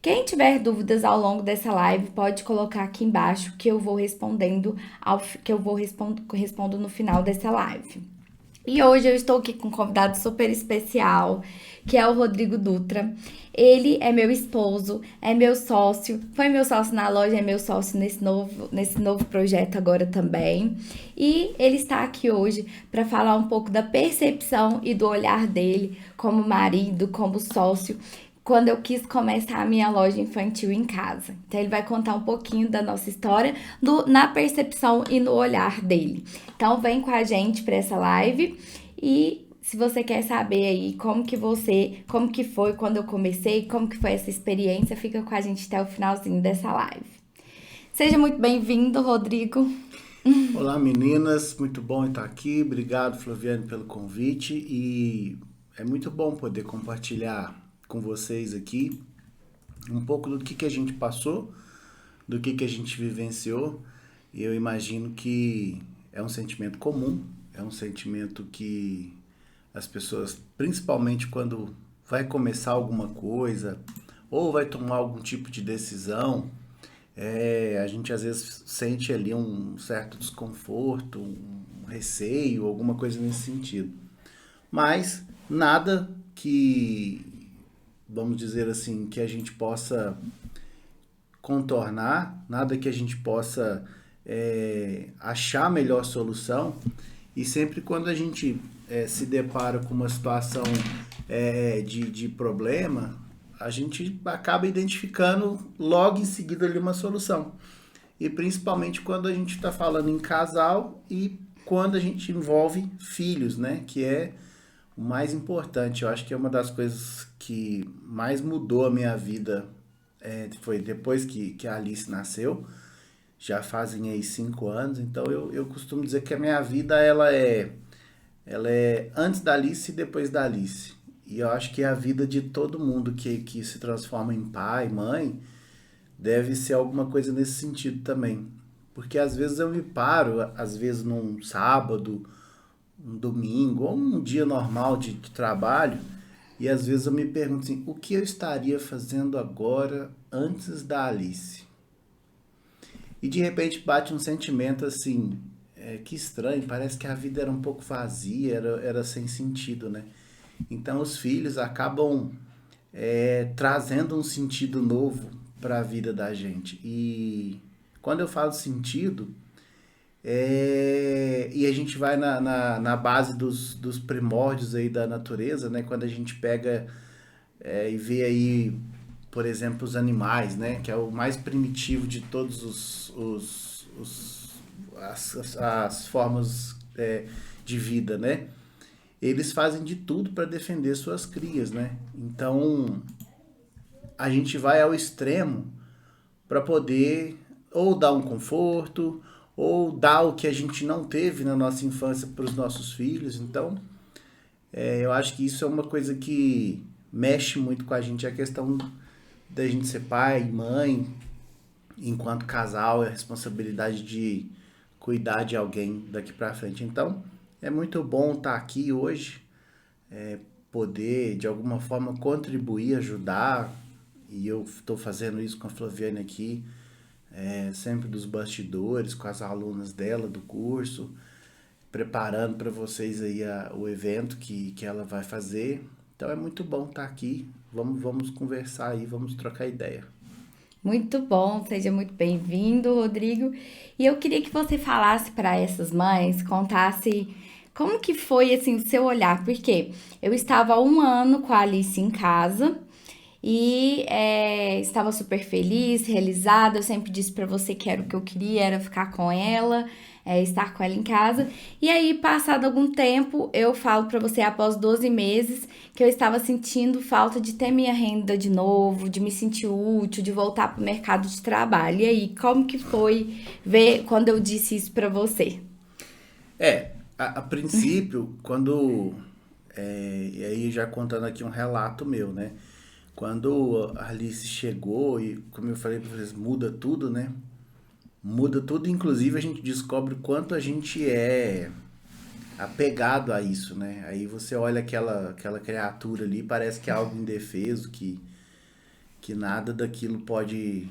Quem tiver dúvidas ao longo dessa live, pode colocar aqui embaixo que eu vou respondendo respondo no final dessa live. E hoje eu estou aqui com um convidado super especial, que é o Rodrigo Dutra. Ele é meu esposo, é meu sócio, foi meu sócio na loja, é meu sócio nesse novo projeto agora também. E ele está aqui hoje para falar um pouco da percepção e do olhar dele como marido, como sócio, quando eu quis começar a minha loja infantil em casa. Então ele vai contar um pouquinho da nossa história na percepção e no olhar dele. Então vem com a gente para essa live e se você quer saber aí como que foi quando eu comecei, como que foi essa experiência, fica com a gente até o finalzinho dessa live. Seja muito bem-vindo, Rodrigo. Olá meninas, muito bom estar aqui. Obrigado, Flaviane, pelo convite e é muito bom poder compartilhar com vocês aqui um pouco do que a gente passou, do que a gente vivenciou. E eu imagino que é um sentimento comum, é um sentimento que as pessoas, principalmente quando vai começar alguma coisa ou vai tomar algum tipo de decisão, a gente às vezes sente ali um certo desconforto, um receio, alguma coisa nesse sentido. Mas nada que, vamos dizer assim, que a gente possa contornar, nada que a gente possa achar a melhor solução. E sempre quando a gente se depara com uma situação de problema, a gente acaba identificando logo em seguida ali uma solução. E principalmente quando a gente está falando em casal e quando a gente envolve filhos, né? Que é o mais importante. Eu acho que é uma das coisas que mais mudou a minha vida foi depois que a Alice nasceu. Já fazem aí 5 anos, então eu costumo dizer que a minha vida ela é antes da Alice e depois da Alice. E eu acho que a vida de todo mundo que se transforma em pai, mãe, deve ser alguma coisa nesse sentido também. Porque às vezes eu me paro, às vezes num sábado, um domingo, ou um dia normal de trabalho, e às vezes eu me pergunto assim, o que eu estaria fazendo agora antes da Alice? E de repente bate um sentimento assim, que estranho, parece que a vida era um pouco vazia, era sem sentido, né? Então os filhos acabam trazendo um sentido novo para a vida da gente. E quando eu falo sentido, e a gente vai na base dos primórdios aí da natureza, né? Quando a gente pega e vê aí, por exemplo, os animais, né? Que é o mais primitivo de todos as formas de vida, né? Eles fazem de tudo para defender suas crias, né? Então a gente vai ao extremo para poder ou dar um conforto ou dar o que a gente não teve na nossa infância para os nossos filhos. Então eu acho que isso é uma coisa que mexe muito com a gente, a questão da gente ser pai, mãe, enquanto casal, é a responsabilidade de cuidar de alguém daqui para frente. Então, é muito bom estar aqui hoje, poder de alguma forma contribuir, ajudar, e eu estou fazendo isso com a Flaviane aqui, sempre dos bastidores, com as alunas dela do curso, preparando para vocês aí o evento que ela vai fazer. Então é muito bom estar aqui. Vamos conversar aí, vamos trocar ideia. Muito bom, seja muito bem-vindo, Rodrigo. E eu queria que você falasse para essas mães, contasse como que foi assim o seu olhar, porque eu estava há um ano com a Alice em casa e estava super feliz, realizada. Eu sempre disse para você que era o que eu queria, era ficar com ela, estar com ela em casa. E aí, passado algum tempo, eu falo para você, após 12 meses, que eu estava sentindo falta de ter minha renda de novo, de me sentir útil, de voltar para o mercado de trabalho. E aí, como que foi ver quando eu disse isso para você? A princípio, quando. E aí já contando aqui um relato meu, né? Quando a Alice chegou e, como eu falei pra vocês, muda tudo, né? Muda tudo, inclusive a gente descobre o quanto a gente é apegado a isso, né? Aí você olha aquela criatura ali, parece que é algo indefeso, que nada daquilo pode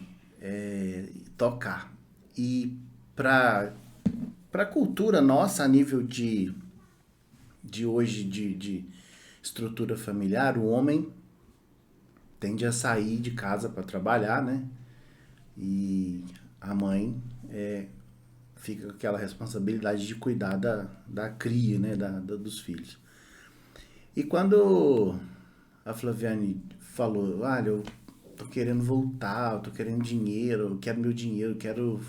tocar. E para a cultura nossa, a nível de hoje, de estrutura familiar, o homem tende a sair de casa para trabalhar, né? E a mãe fica com aquela responsabilidade de cuidar da cria, né? Dos filhos. E quando a Flaviane falou, olha, eu tô querendo voltar, eu tô querendo dinheiro, eu quero meu dinheiro, eu quero...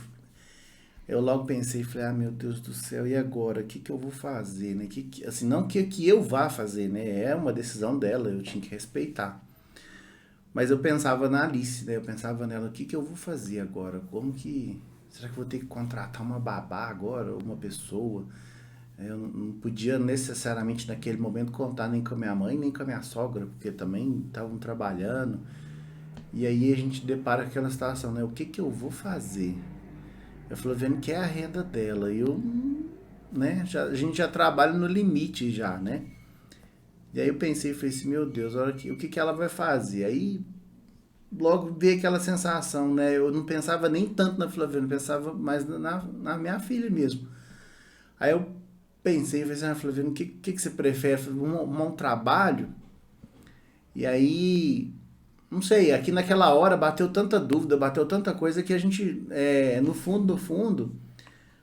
Eu logo pensei, falei, meu Deus do céu, e agora? O que eu vou fazer, né? Assim, não que eu vá fazer, né? É uma decisão dela, eu tinha que respeitar. Mas eu pensava na Alice, né? Eu pensava nela, o que eu vou fazer agora? Como que... Será que eu vou ter que contratar uma babá agora, ou uma pessoa? Eu não podia necessariamente naquele momento contar nem com a minha mãe, nem com a minha sogra, porque também estavam trabalhando. E aí a gente depara com aquela situação, né? O que eu vou fazer? Eu falei, vendo que é a renda dela. E eu, né? A gente já trabalha no limite já, né? E aí eu pensei, falei assim, meu Deus, o que ela vai fazer? Aí logo veio aquela sensação, né? Eu não pensava nem tanto na Flaviana, eu pensava mais na minha filha mesmo. Aí eu pensei, falei assim, Flaviana, o que você prefere? Arrumar um trabalho? E aí, não sei, aqui naquela hora bateu tanta dúvida, bateu tanta coisa que a gente, no fundo, no fundo,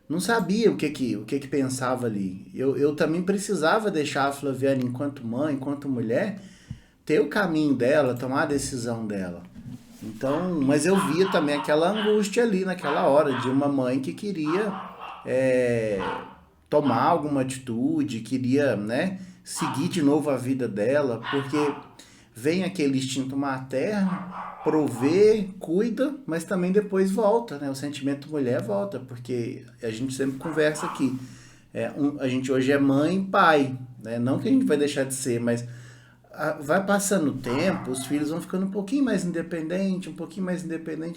não sabia o que pensava ali. Eu também precisava deixar a Flaviana, enquanto mãe, enquanto mulher, ter o caminho dela, tomar a decisão dela. Então, mas eu via também aquela angústia ali naquela hora de uma mãe que queria é, tomar alguma atitude, queria, né, seguir de novo a vida dela, porque vem aquele instinto materno, prover, cuida, mas também depois volta, né? O sentimento mulher volta, porque a gente sempre conversa aqui. A gente hoje é mãe e pai, né? Não que a gente vai deixar de ser, mas vai passando o tempo, os filhos vão ficando um pouquinho mais independente,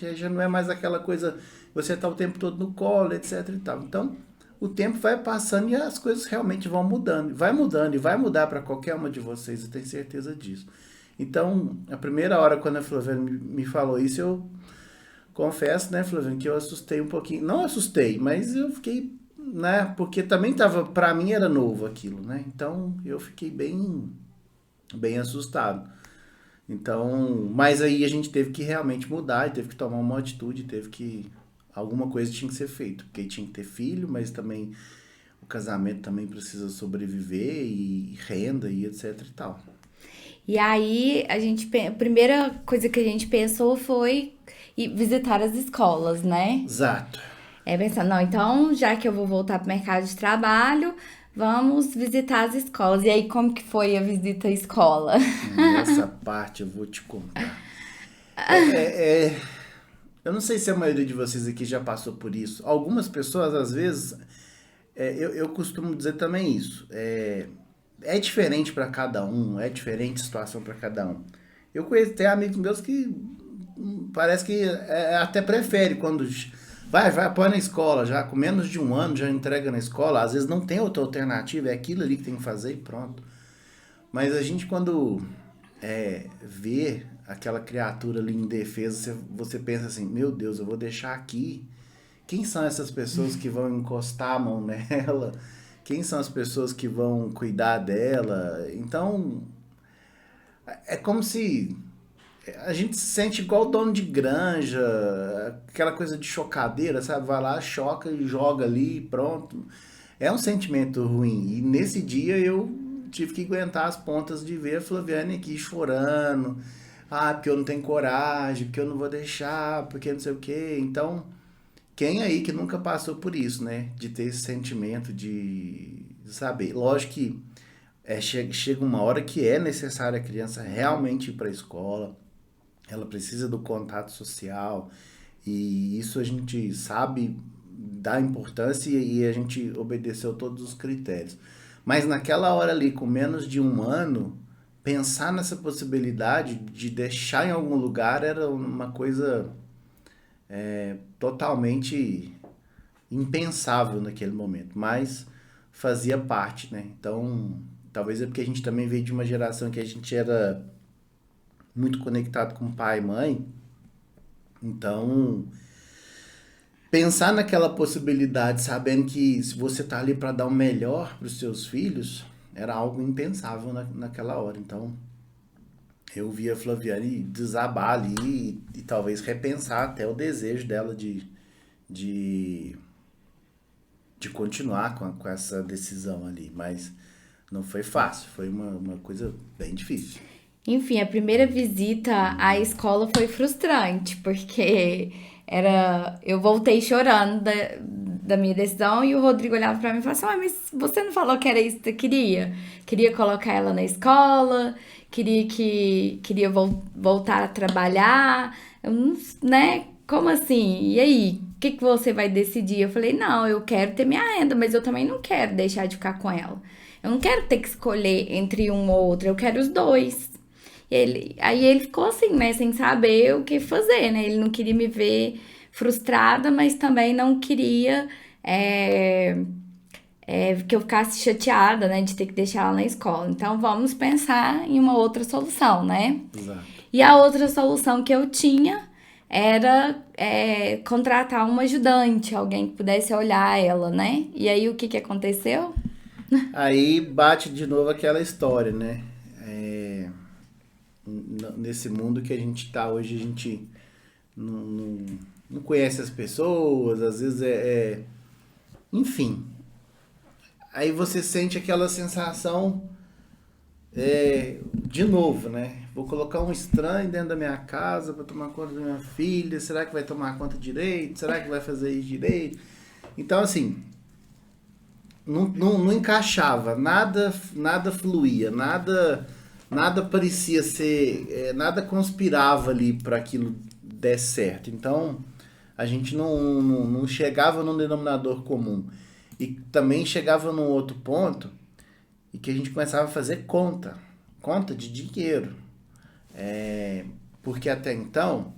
aí já não é mais aquela coisa, você tá o tempo todo no colo, etc e tal. Então, o tempo vai passando e as coisas realmente vão mudando e vai mudar para qualquer uma de vocês, eu tenho certeza disso. Então, a primeira hora quando a Flaviana me falou isso, eu confesso, né, Flaviana, que eu assustei um pouquinho. Não assustei, mas eu fiquei, né, porque também tava, para mim era novo aquilo, né? Então, eu fiquei bem assustado. Então, mas aí a gente teve que realmente mudar, teve que tomar uma atitude, alguma coisa tinha que ser feito, porque tinha que ter filho, mas também o casamento também precisa sobreviver e renda e etc e tal. E aí, a primeira coisa que a gente pensou foi ir visitar as escolas, né? Exato. É pensar, não, então, já que eu vou voltar pro mercado de trabalho, vamos visitar as escolas. E aí, como que foi a visita à escola? Essa parte eu vou te contar. Eu não sei se a maioria de vocês aqui já passou por isso. Algumas pessoas, às vezes, eu costumo dizer também isso. É diferente para cada um, é diferente a situação para cada um. Eu conheço, tem amigos meus que parece que até prefere quando vai, põe na escola, já com menos de um ano já entrega na escola, às vezes não tem outra alternativa, é aquilo ali que tem que fazer e pronto. Mas a gente quando vê aquela criatura ali indefesa, você pensa assim, meu Deus, eu vou deixar aqui. Quem são essas pessoas que vão encostar a mão nela? Quem são as pessoas que vão cuidar dela? Então, é como se a gente se sente igual dono de granja, aquela coisa de chocadeira, sabe? Vai lá, choca e joga ali, pronto. É um sentimento ruim. E nesse dia eu tive que aguentar as pontas de ver a Flaviane aqui chorando. Ah, porque eu não tenho coragem, porque eu não vou deixar, porque não sei o quê. Então, quem aí que nunca passou por isso, né? De ter esse sentimento de saber. Lógico que chega uma hora que é necessário a criança realmente ir para a escola, ela precisa do contato social, e isso a gente sabe da importância e a gente obedeceu todos os critérios. Mas naquela hora ali, com menos de um ano, pensar nessa possibilidade de deixar em algum lugar era uma coisa totalmente impensável naquele momento, mas fazia parte, né? Então, talvez é porque a gente também veio de uma geração que a gente era muito conectado com pai e mãe. Então, pensar naquela possibilidade, sabendo que se você tá ali para dar o melhor para os seus filhos, era algo impensável naquela hora. Então, eu via a Flaviane desabar ali e talvez repensar até o desejo dela de, de continuar com essa decisão ali. Mas não foi fácil, foi uma coisa bem difícil. Enfim, a primeira visita à escola foi frustrante, porque eu voltei chorando da minha decisão e o Rodrigo olhava pra mim e falava assim: "Ué, mas você não falou que era isso que você queria? Queria colocar ela na escola, queria voltar a trabalhar, eu não, né? Como assim? E aí, o que você vai decidir?" Eu falei: "Não, eu quero ter minha renda, mas eu também não quero deixar de ficar com ela. Eu não quero ter que escolher entre um ou outro, eu quero os dois." Aí ele ficou assim, né, sem saber o que fazer, né? Ele não queria me ver frustrada, mas também não queria é, que eu ficasse chateada, né, de ter que deixar ela na escola. Então vamos pensar em uma outra solução, né? Exato. E a outra solução que eu tinha era contratar uma ajudante, alguém que pudesse olhar ela, né? E aí o que que aconteceu? Aí bate de novo aquela história, né? Nesse mundo que a gente tá hoje, a gente não, não, não conhece as pessoas, às vezes enfim. Aí você sente aquela sensação de novo, né? Vou colocar um estranho dentro da minha casa para tomar conta da minha filha. Será que vai tomar conta direito? Será que vai fazer isso direito? Então, assim, não encaixava, nada fluía, nada parecia ser, nada conspirava ali para aquilo der certo. Então, a gente não chegava num denominador comum. E também chegava num outro ponto e que a gente começava a fazer conta de dinheiro. Porque até então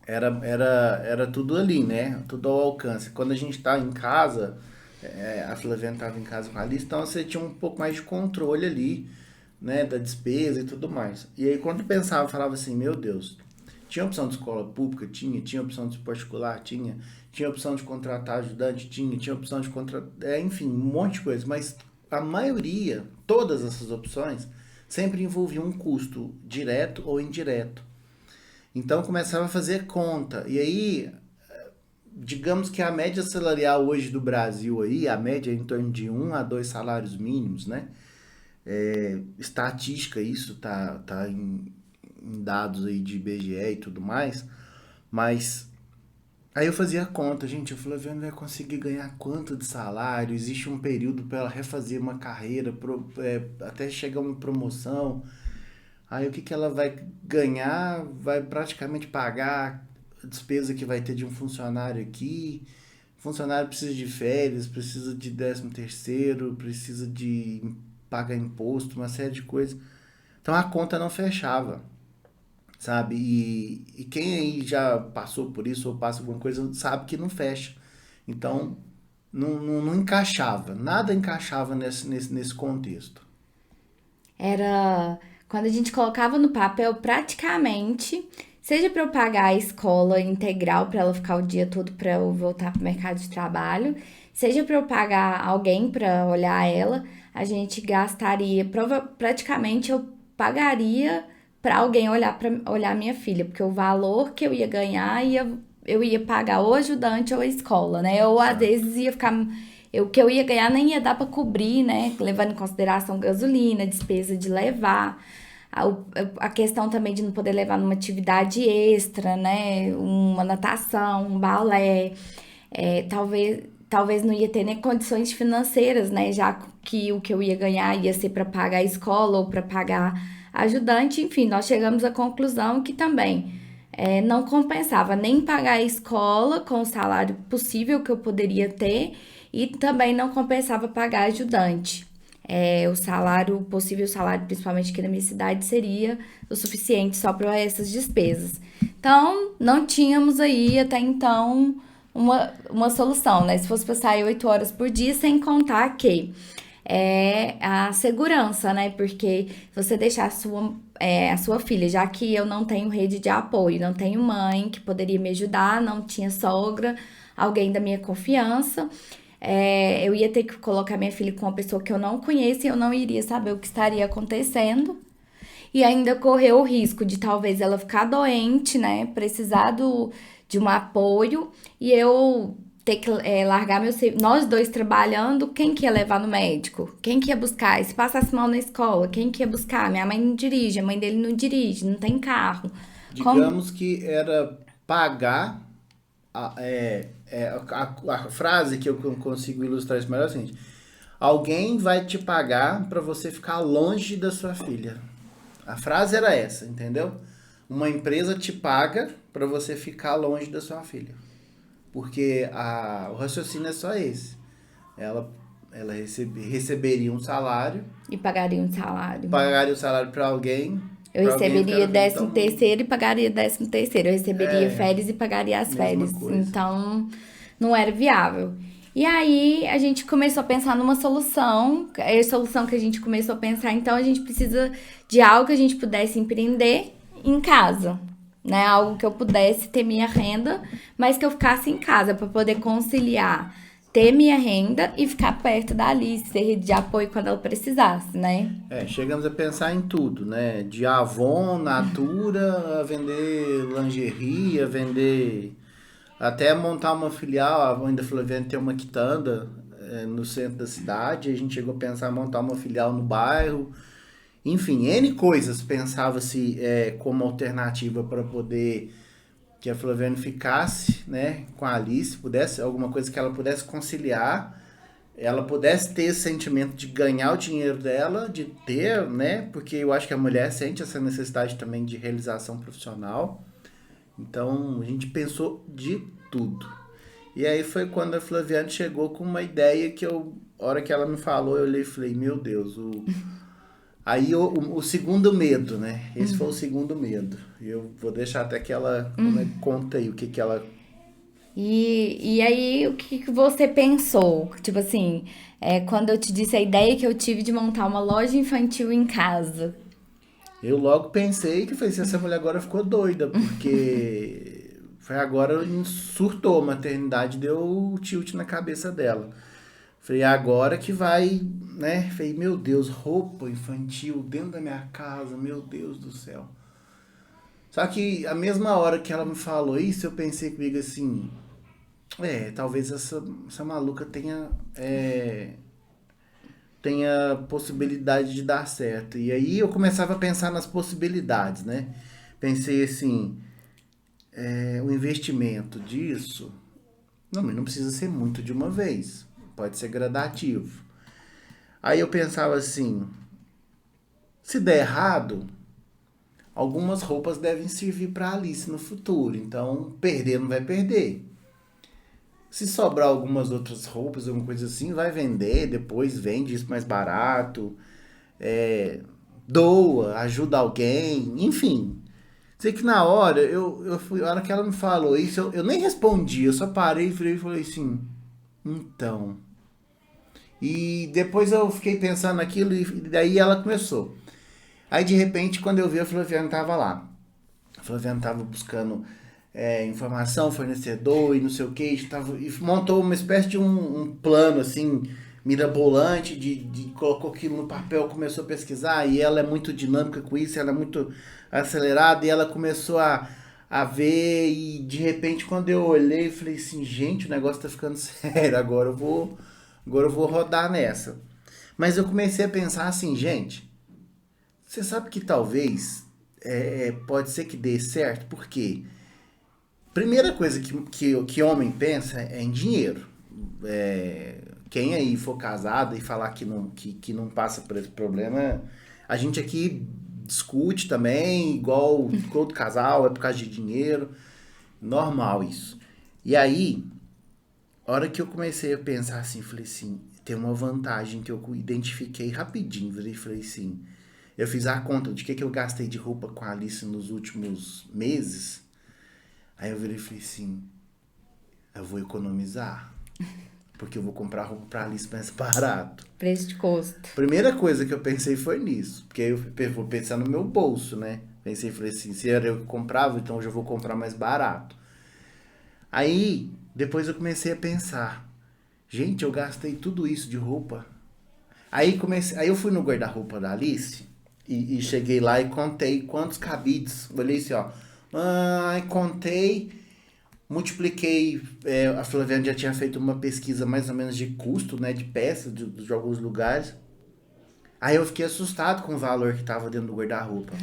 era tudo ali, né? Tudo ao alcance. Quando a gente está em casa, a Flaviana estava em casa com a Alice, então você tinha um pouco mais de controle ali, né? Da despesa e tudo mais. E aí quando eu pensava, eu falava assim, meu Deus, tinha opção de escola pública? Tinha opção de particular? Tinha opção de contratar ajudante? Tinha opção de contratar, enfim, um monte de coisa, mas a maioria, todas essas opções, sempre envolviam um custo direto ou indireto. Então começava a fazer conta. E aí, digamos que a média salarial hoje do Brasil aí, a média é em torno de 1 a 2 salários mínimos, né? Estatística, isso tá em dados aí de IBGE e tudo mais, mas aí eu fazia conta, gente, eu falei, vendo vai conseguir ganhar quanto de salário? Existe um período para ela refazer uma carreira, até chegar uma promoção. Aí o que que ela vai ganhar? Vai praticamente pagar a despesa que vai ter de um funcionário aqui. O funcionário precisa de férias, precisa de 13º, precisa de pagar imposto, uma série de coisas. Então a conta não fechava, sabe? E quem aí já passou por isso ou passa alguma coisa sabe que não fecha. Então não encaixava, nada encaixava nesse contexto. Era quando a gente colocava no papel praticamente, seja para eu pagar a escola integral para ela ficar o dia todo para eu voltar para o mercado de trabalho, seja para eu pagar alguém para olhar ela, a gente gastaria, praticamente eu pagaria para alguém olhar para olhar minha filha, porque o valor que eu ia ganhar eu ia pagar ou ajudante ou a escola, né? Ou às Exato. vezes ia ficar o que eu ia ganhar nem ia dar para cobrir, né? Levando em consideração gasolina, despesa de levar. A questão também de não poder levar numa atividade extra, né? Uma natação, um balé. Talvez não ia ter nem condições financeiras, né? Já que o que eu ia ganhar ia ser para pagar a escola ou para pagar ajudante. Enfim, nós chegamos à conclusão que também não compensava nem pagar a escola com o salário possível que eu poderia ter e também não compensava pagar ajudante. O salário, o possível salário, principalmente aqui na minha cidade, seria o suficiente só para essas despesas. Então, não tínhamos aí até então uma solução, né? Se fosse para sair 8 horas por dia, sem contar que é a segurança, né? Porque você deixar a sua filha, já que eu não tenho rede de apoio, não tenho mãe que poderia me ajudar, não tinha sogra, alguém da minha confiança, eu ia ter que colocar minha filha com uma pessoa que eu não conheço e eu não iria saber o que estaria acontecendo. E ainda correr o risco de talvez ela ficar doente, né? Precisar de um apoio e eu ter que largar nós dois trabalhando, quem que ia levar no médico? Quem que ia buscar? E se passasse mal na escola, quem que ia buscar? Minha mãe não dirige, a mãe dele não dirige, não tem carro. Como? Digamos que era pagar. A frase que eu consigo ilustrar isso melhor é a seguinte: alguém vai te pagar para você ficar longe da sua filha. A frase era essa, entendeu? Uma empresa te paga para você ficar longe da sua filha. Porque o raciocínio é só esse. Ela, ela receberia um salário, E pagaria um salário. pagaria o salário Eu para alguém ficar receberia na frente. décimo Então, terceiro e pagaria décimo terceiro. Eu receberia é férias e pagaria as mesma férias. coisa. Então, não era viável. E aí, a gente começou a pensar numa solução. A solução que a gente começou a pensar, então, a gente precisa de algo que a gente pudesse empreender em casa. Né? Algo que eu pudesse ter minha renda, mas que eu ficasse em casa para poder conciliar ter minha renda e ficar perto da Alice, ter rede de apoio quando ela precisasse, né? Chegamos a pensar em tudo, né? De Avon, Natura, a vender lingerie, a vender. Até montar uma filial, a mãe da Flaviana tem uma quitanda no centro da cidade, a gente chegou a pensar em montar uma filial no bairro. Enfim, N coisas pensava-se como alternativa para poder que a Flaviana ficasse, né, com a Alice, pudesse, alguma coisa que ela pudesse conciliar, ela pudesse ter esse sentimento de ganhar o dinheiro dela, de ter, né, porque eu acho que a mulher sente essa necessidade também de realização profissional. Então, a gente pensou de tudo. E aí foi quando a Flaviane chegou com uma ideia que a hora que ela me falou, eu olhei e falei, meu Deus, aí o segundo medo, né? Esse foi o segundo medo. E eu vou deixar até que ela conta aí o que ela. E aí, o que que você pensou? Tipo assim, quando eu te disse a ideia que eu tive de montar uma loja infantil em casa. Eu logo pensei que falei, se essa mulher agora ficou doida, porque foi agora surtou, a maternidade deu o tilt na cabeça dela. Falei, agora que vai, né? Falei, meu Deus, roupa infantil dentro da minha casa, meu Deus do céu. Só que a mesma hora que ela me falou isso, eu pensei comigo assim, talvez essa maluca tenha possibilidade de dar certo. E aí eu começava a pensar nas possibilidades, né? Pensei assim, o investimento disso, não precisa ser muito de uma vez, pode ser gradativo. Aí eu pensava assim, se der errado, algumas roupas devem servir para Alice no futuro, então perder não vai perder. Se sobrar algumas outras roupas, alguma coisa assim, vai vender, depois vende isso mais barato, doa, ajuda alguém, enfim. Sei que na hora, eu fui, a hora que ela me falou isso, eu nem respondi, eu só parei e falei assim, então. E depois eu fiquei pensando naquilo e daí ela começou. Aí de repente, quando eu vi, a Flaviana tava lá. A Flaviana tava buscando informação, fornecedor e não sei o que, e montou uma espécie de um plano assim, mirabolante, colocou aquilo no papel, começou a pesquisar, e ela é muito dinâmica com isso, ela é muito acelerada, e ela começou a ver, e de repente quando eu olhei, eu falei assim, gente, o negócio tá ficando sério, agora eu vou rodar nessa. Mas eu comecei a pensar assim, gente, você sabe que talvez pode ser que dê certo, por quê? Primeira coisa que homem pensa é em dinheiro. Quem aí for casado e falar que não passa por esse problema, a gente aqui discute também, igual todo casal, é por causa de dinheiro. Normal isso. E aí, a hora que eu comecei a pensar assim, falei assim, tem uma vantagem que eu identifiquei rapidinho. Falei assim, eu fiz a conta de que eu gastei de roupa com a Alice nos últimos meses. Aí eu virei e falei assim, eu vou economizar. porque eu vou comprar roupa pra Alice mais barato. Preço de custo. Primeira coisa que eu pensei foi nisso, porque aí eu vou pensar no meu bolso, né? Pensei, falei assim, se era eu que comprava, então eu já vou comprar mais barato. Aí, depois eu comecei a pensar, gente, eu gastei tudo isso de roupa. Aí eu fui no guarda-roupa da Alice e cheguei lá e contei quantos cabides. Olhei assim, ó. Contei, multipliquei. A Flaviana já tinha feito uma pesquisa mais ou menos de custo, né? De peças de alguns lugares. Aí eu fiquei assustado com o valor que tava dentro do guarda-roupa.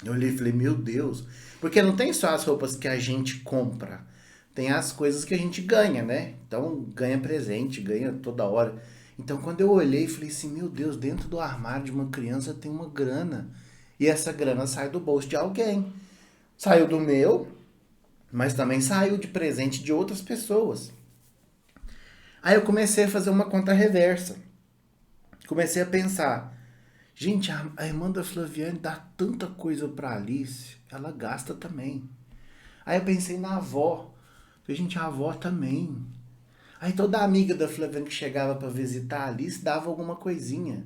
Eu olhei e falei, meu Deus. Porque não tem só as roupas que a gente compra. Tem as coisas que a gente ganha, né? Então, ganha presente, ganha toda hora. Então, quando eu olhei, falei assim, meu Deus, dentro do armário de uma criança tem uma grana. E essa grana sai do bolso de alguém. Saiu do meu, mas também saiu de presente de outras pessoas. Aí eu comecei a fazer uma conta reversa. Comecei a pensar, gente, a irmã da Flaviane dá tanta coisa pra Alice, ela gasta também. Aí eu pensei na avó. Falei, gente, a avó também. Aí toda amiga da Flaviane que chegava pra visitar a Alice dava alguma coisinha.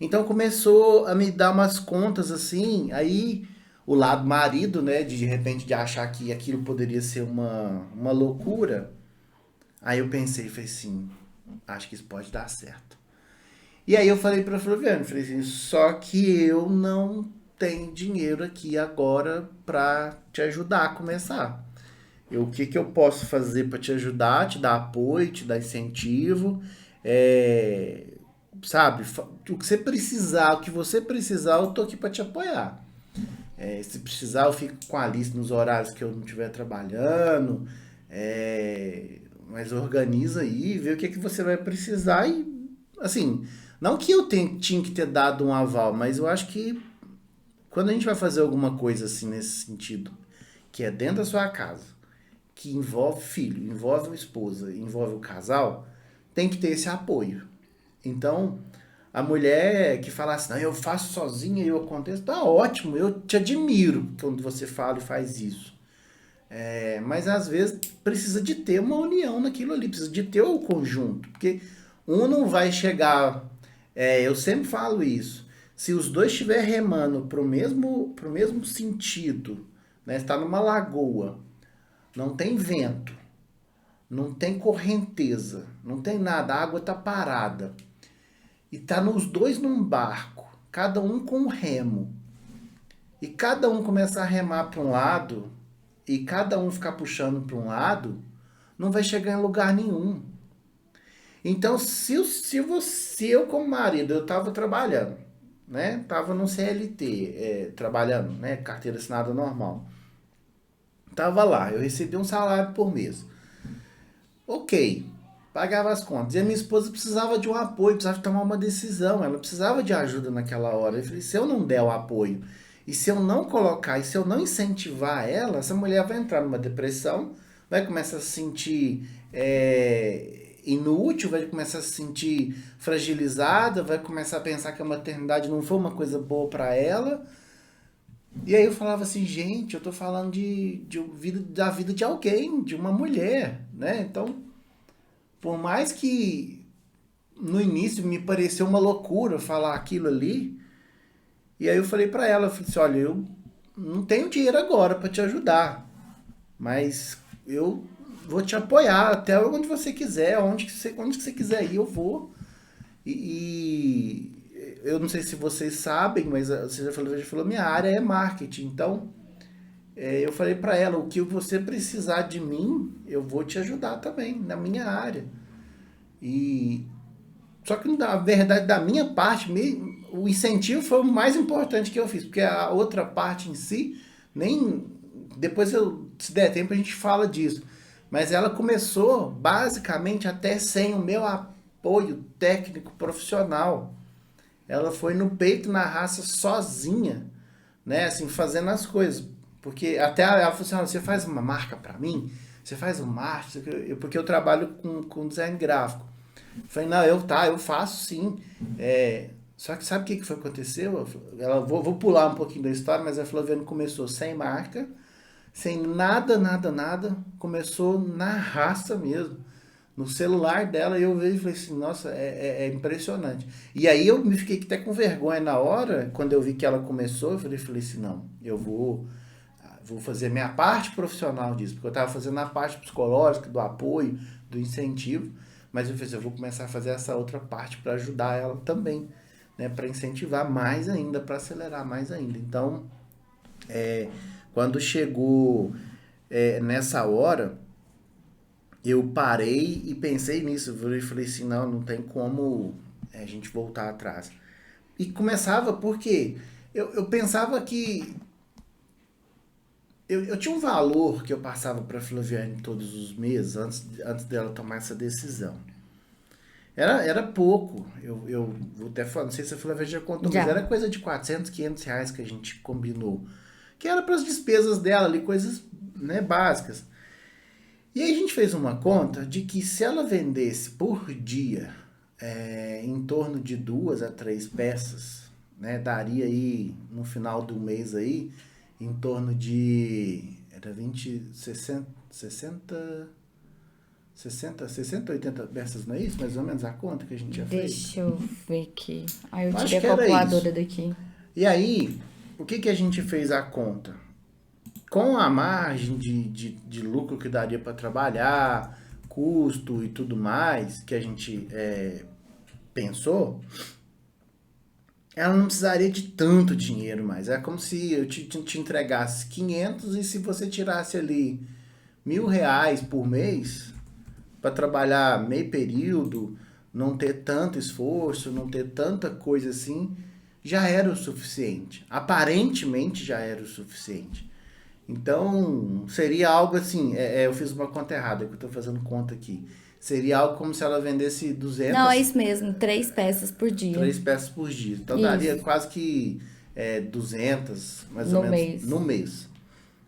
Então começou a me dar umas contas assim, aí o lado marido, né, de repente de achar que aquilo poderia ser uma loucura. Aí eu pensei, falei assim, acho que isso pode dar certo. E aí eu falei pra Flaviane, falei assim, só que eu não tenho dinheiro aqui agora pra te ajudar a começar. O que que eu posso fazer pra te ajudar, te dar apoio, te dar incentivo, é, sabe? O que você precisar, eu tô aqui pra te apoiar. Se precisar, eu fico com a Alice nos horários que eu não estiver trabalhando, mas organiza aí, vê o que que você vai precisar e, assim, não que eu tinha que ter dado um aval, mas eu acho que quando a gente vai fazer alguma coisa assim nesse sentido, que é dentro da sua casa, que envolve filho, envolve a esposa, envolve o casal, tem que ter esse apoio. Então, a mulher que fala assim, não, eu faço sozinha e eu aconteço, tá ótimo, eu te admiro quando você fala e faz isso. Mas às vezes precisa de ter uma união naquilo ali, precisa de ter o conjunto, porque um não vai chegar. Eu sempre falo isso. Se os dois estiverem remando pro mesmo sentido, né? Está numa lagoa, não tem vento, não tem correnteza, não tem nada, a água tá parada. E tá nos dois num barco, cada um com um remo. E cada um começa a remar para um lado, e cada um ficar puxando para um lado, não vai chegar em lugar nenhum. Então, se eu como marido, eu tava trabalhando, né? Tava no CLT, trabalhando, né? Carteira assinada normal. Tava lá, eu recebi um salário por mês. Ok, pagava as contas. E a minha esposa precisava de um apoio, precisava tomar uma decisão, ela precisava de ajuda naquela hora. Eu falei, se eu não der o apoio, e se eu não colocar, e se eu não incentivar ela, essa mulher vai entrar numa depressão, vai começar a se sentir inútil, vai começar a se sentir fragilizada, vai começar a pensar que a maternidade não foi uma coisa boa para ela. E aí eu falava assim, gente, eu tô falando da vida de alguém, de uma mulher, né? Então, por mais que no início me pareceu uma loucura falar aquilo ali, e aí eu falei pra ela, eu falei assim, olha, eu não tenho dinheiro agora pra te ajudar, mas eu vou te apoiar até onde você quiser, onde que você quiser ir, eu vou. E eu não sei se vocês sabem, mas você já falou, minha área é marketing, então eu falei pra ela, o que você precisar de mim, eu vou te ajudar também, na minha área. E só que na verdade da minha parte, o incentivo foi o mais importante que eu fiz, porque a outra parte em si, nem depois se der tempo a gente fala disso. Mas ela começou basicamente até sem o meu apoio técnico profissional. Ela foi no peito, na raça, sozinha, né? Assim, fazendo as coisas. Porque até ela falou assim, você faz uma marca pra mim? Você faz um marketing? Porque eu trabalho com design gráfico. Eu falei, não, eu faço sim. Só que sabe o que foi que aconteceu? Vou pular um pouquinho da história, mas a Flaviane começou sem marca, sem nada, nada, nada. Começou na raça mesmo. no celular dela, e eu vejo e falei assim, nossa, é impressionante. E aí eu me fiquei até com vergonha na hora, quando eu vi que ela começou, eu falei assim, não, eu vou fazer a minha parte profissional disso, porque eu estava fazendo a parte psicológica, do apoio, do incentivo, mas eu falei assim, eu vou começar a fazer essa outra parte para ajudar ela também, né, para incentivar mais ainda, para acelerar mais ainda. Então, quando chegou nessa hora, eu parei e pensei nisso. Eu falei assim, não, não tem como a gente voltar atrás. E começava porque eu pensava que eu tinha um valor que eu passava para a Flaviane todos os meses, antes dela tomar essa decisão. Era pouco. Eu vou até falar, não sei se a Flaviane já contou, mas Já. era coisa de 400, 500 reais que a gente combinou. Que era para as despesas dela ali, coisas, né, básicas. E aí a gente fez uma conta de que se ela vendesse por dia em torno de 2 a 3 peças, né, daria aí no final do mês aí em torno de era 20, 60, 80 peças, não é isso? Mais ou menos a conta que a gente já fez. Deixa eu ver aqui. Aí eu Eu tirei acho a que era isso. calculadora daqui. E aí, o que que a gente fez a conta? Com a margem de lucro que daria para trabalhar, custo e tudo mais que a gente pensou, ela não precisaria de tanto dinheiro mais. É como se eu te entregasse 500 e se você tirasse ali R$ 1.000 por mês para trabalhar meio período, não ter tanto esforço, não ter tanta coisa assim, já era o suficiente. Aparentemente já era o suficiente. Então, seria algo assim, eu fiz uma conta errada, que eu estou fazendo conta aqui. Seria algo como se ela vendesse Não, é 200, isso mesmo, 3 peças por dia. 3 peças por dia. Então, daria Isso, quase que 200, mais ou no menos, mês. no mês.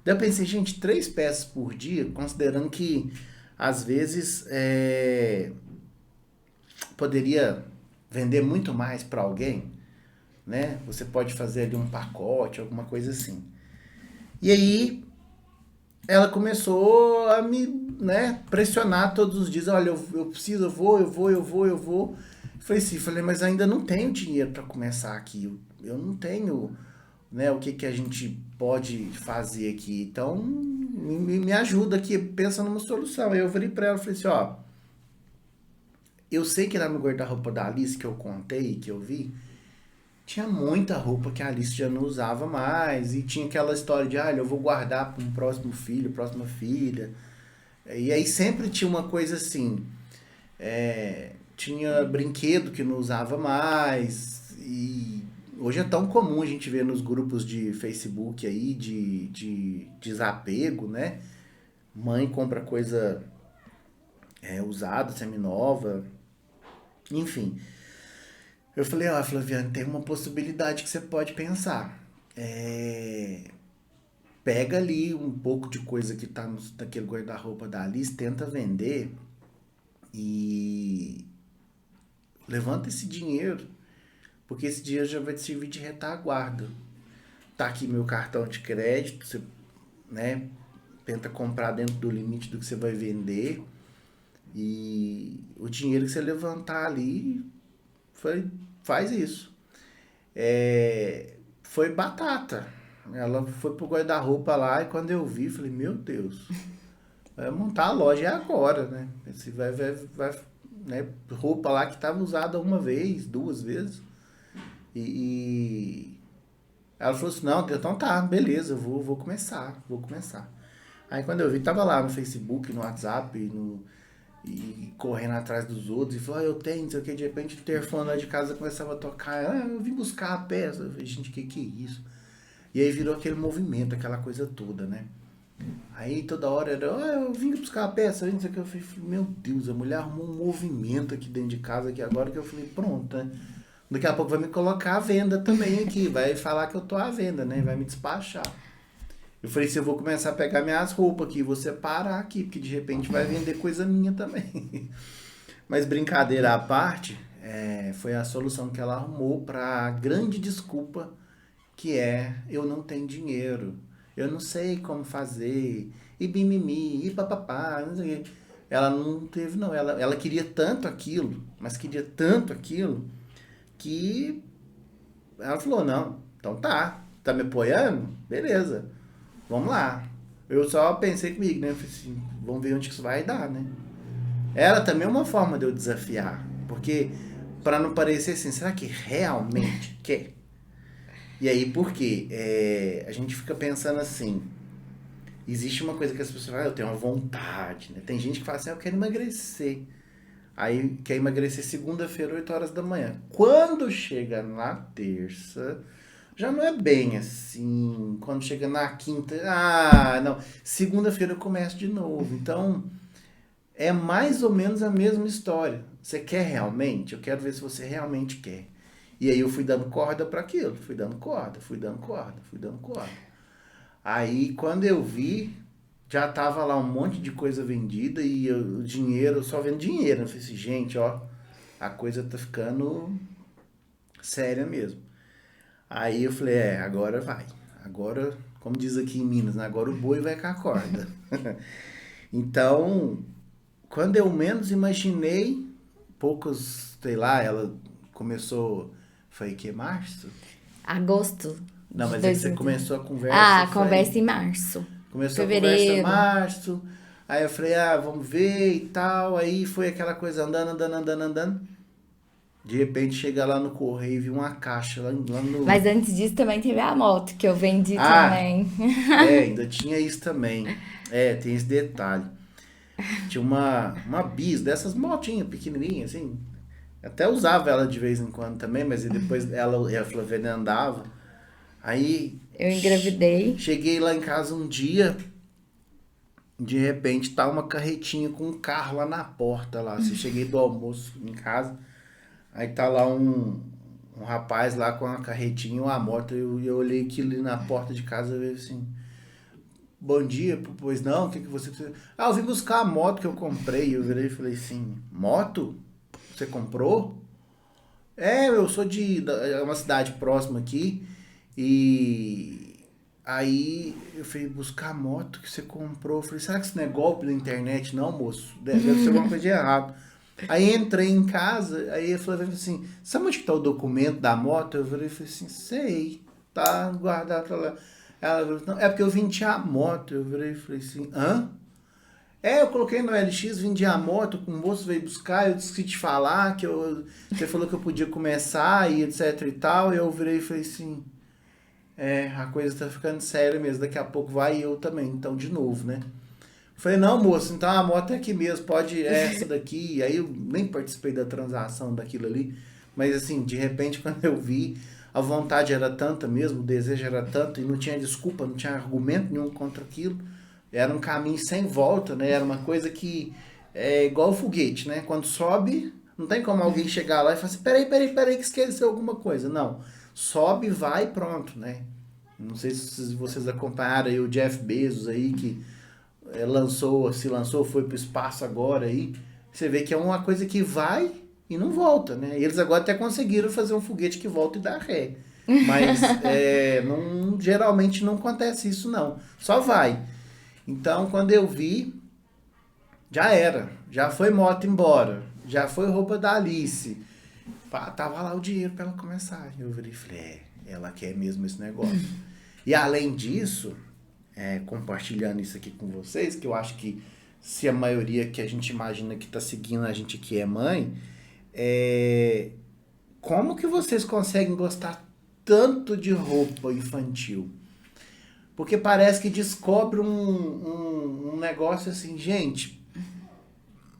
Daí eu pensei, gente, 3 peças por dia, considerando que, às vezes, poderia vender muito mais para alguém, né? Você pode fazer ali um pacote, alguma coisa assim. E aí, ela começou a me, né, pressionar todos os dias. Olha, eu preciso, eu vou. Falei, mas ainda não tenho dinheiro para começar aqui. Eu não tenho, né, o que que a gente pode fazer aqui. Então, me ajuda aqui, pensa numa solução. Aí eu virei para ela e falei assim, ó, eu sei que lá no guarda-roupa da Alice que eu contei, que eu vi, tinha muita roupa que a Alice já não usava mais. E tinha aquela história de, eu vou guardar para um próximo filho, próxima filha. E aí sempre tinha uma coisa assim, tinha brinquedo que não usava mais, e hoje é tão comum a gente ver nos grupos de Facebook aí de desapego, né? Mãe compra coisa usada, seminova, enfim. Eu falei, ó, Flaviane, tem uma possibilidade que você pode pensar. Pega ali um pouco de coisa que tá naquele guarda-roupa da Alice, tenta vender e levanta esse dinheiro, porque esse dinheiro já vai te servir de retaguarda. Tá aqui meu cartão de crédito, você, né, tenta comprar dentro do limite do que você vai vender e o dinheiro que você levantar ali faz isso. Foi batata. Ela foi pro guarda-roupa lá e quando eu vi, falei, meu Deus, vai montar a loja é agora, né? Esse vai, né? Roupa lá que estava usada uma vez, 2 vezes. E ela falou assim, não, então tá, beleza, eu vou começar. Aí quando eu vi, tava lá no Facebook, no WhatsApp, e correndo atrás dos outros, e falou, eu tenho, não sei o que, de repente o interfone lá de casa começava a tocar, eu vim buscar a peça. Eu falei, gente, que é isso? E aí virou aquele movimento, aquela coisa toda, né? Aí toda hora era, eu vim buscar a peça, não sei o que. Eu falei, meu Deus, a mulher arrumou um movimento aqui dentro de casa aqui agora que eu falei, pronto, né? Daqui a pouco vai me colocar à venda também aqui, vai falar que eu tô à venda, né? Vai me despachar. Eu falei, se eu vou começar a pegar minhas roupas aqui, você parar aqui, porque de repente vai vender coisa minha também. Mas brincadeira à parte, foi a solução que ela arrumou para a grande desculpa que eu não tenho dinheiro, eu não sei como fazer, e mimimi, e papapá, não sei o quê. Ela não teve, não. Ela queria tanto aquilo, mas queria tanto aquilo, que ela falou, não, então tá me apoiando? Beleza, vamos lá. Eu só pensei comigo, né? Eu falei assim, vamos ver onde que isso vai dar, né? Era também uma forma de eu desafiar, porque para não parecer assim, será que realmente quer? E aí, por quê? A gente fica pensando assim, existe uma coisa que as pessoas falam, eu tenho uma vontade, né? Tem gente que fala assim, eu quero emagrecer. Aí quer emagrecer segunda-feira, 8 horas da manhã. Quando chega na terça, já não é bem assim. Quando chega na quinta, não. Segunda-feira eu começo de novo. Então, é mais ou menos a mesma história. Você quer realmente? Eu quero ver se você realmente quer. E aí eu fui dando corda para aquilo. Fui dando corda, fui dando corda, fui dando corda. Aí quando eu vi, já tava lá um monte de coisa vendida e o dinheiro, só vendo dinheiro. Eu falei assim, gente, ó, a coisa tá ficando séria mesmo. Aí eu falei, agora vai. Agora, como diz aqui em Minas, né? Agora o boi vai com a corda. Então, quando eu menos imaginei, poucos, sei lá, ela começou, foi que março? Agosto Não, de mas é que você 2020. começou a conversa, Ah, foi. conversa em março. Começou a conversa em Fevereiro. março. Aí eu falei, vamos ver e tal. Aí foi aquela coisa andando, andando, andando, andando. De repente chega lá no correio e vi uma caixa lá no. Mas antes disso também teve a moto que eu vendi Ah, também. ainda tinha isso também. Tem esse detalhe. Tinha uma bis, dessas motinhas pequenininhas, assim. Até usava ela de vez em quando também, mas e depois ela e a Flaviana andava. Aí Eu engravidei. cheguei lá em casa um dia, de repente tá uma carretinha com um carro lá na porta lá. Assim, cheguei do almoço em casa, aí tá lá um rapaz lá com uma carretinha e uma moto. Eu olhei aquilo ali na porta de casa e falei assim, bom dia, pois não, o que você precisa? Eu vim buscar a moto que eu comprei. Eu virei e falei assim, moto? Você comprou? Eu sou é uma cidade próxima aqui e aí eu fui buscar a moto que você comprou. Eu falei, será que isso não é golpe da internet? Não, moço, deve ser alguma coisa de errado. Aí entrei em casa, aí eu falei assim, sabe onde que tá o documento da moto? Eu falei assim, sei, tá guardado lá. Ela falou, não, é porque eu vendi a moto. Eu virei e falei assim, hã? Eu coloquei no LX, vendi a moto, o moço veio buscar, eu disse que te falar, você falou que eu podia começar e etc e tal, e eu virei e falei assim, a coisa tá ficando séria mesmo, daqui a pouco vai eu também, então de novo, né? Falei, não, moço, então a moto é aqui mesmo, pode essa daqui, aí eu nem participei da transação daquilo ali, mas assim, de repente quando eu vi, a vontade era tanta mesmo, o desejo era tanto, e não tinha desculpa, não tinha argumento nenhum contra aquilo, era um caminho sem volta, né? Era uma coisa que é igual o foguete, né? Quando sobe, não tem como alguém chegar lá e falar assim, peraí, que esqueceu alguma coisa. Não, sobe, vai e pronto, né? Não sei se vocês acompanharam aí o Jeff Bezos aí, que se lançou, foi pro espaço agora aí. Você vê que é uma coisa que vai e não volta, né? Eles agora até conseguiram fazer um foguete que volta e dá ré. Mas geralmente não acontece isso, não. Só vai. Então, quando eu vi, já era. Já foi moto embora. Já foi roupa da Alice. Tava lá o dinheiro para ela começar. Eu virei e falei, ela quer mesmo esse negócio. E além disso, compartilhando isso aqui com vocês, que eu acho que se a maioria que a gente imagina que tá seguindo a gente que é mãe, como que vocês conseguem gostar tanto de roupa infantil? Porque parece que descobre um negócio assim, gente,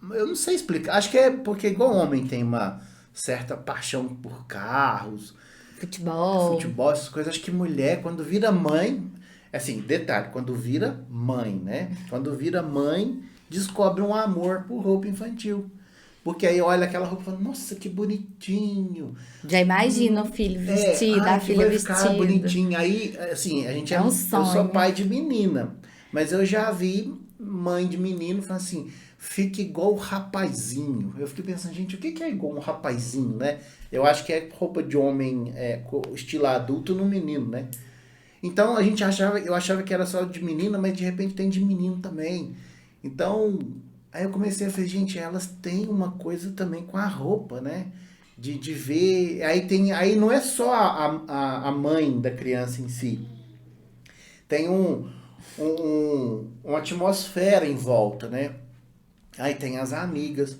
eu não sei explicar. Acho que é porque igual homem tem uma certa paixão por carros, futebol, essas coisas. Acho que mulher, quando vira mãe, assim, detalhe, quando vira mãe, né? Quando vira mãe, descobre um amor por roupa infantil. Porque aí olha aquela roupa e fala, nossa, que bonitinho. Já imagina o filho vestido, a Que filha vai ficar vestida. bonitinho. Aí, assim, É um eu sou sonho. pai de menina, mas eu já vi mãe de menino falando assim, fica igual o rapazinho. Eu fiquei pensando, gente, o que é igual um rapazinho, né? Eu acho que é roupa de homem, estilo adulto no menino, né? Então eu achava que era só de menina, mas de repente tem de menino também. Então, Aí eu comecei a falar, gente, elas têm uma coisa também com a roupa, né? De ver. Aí não é só a mãe da criança em si. Tem uma atmosfera em volta, né? Aí tem as amigas,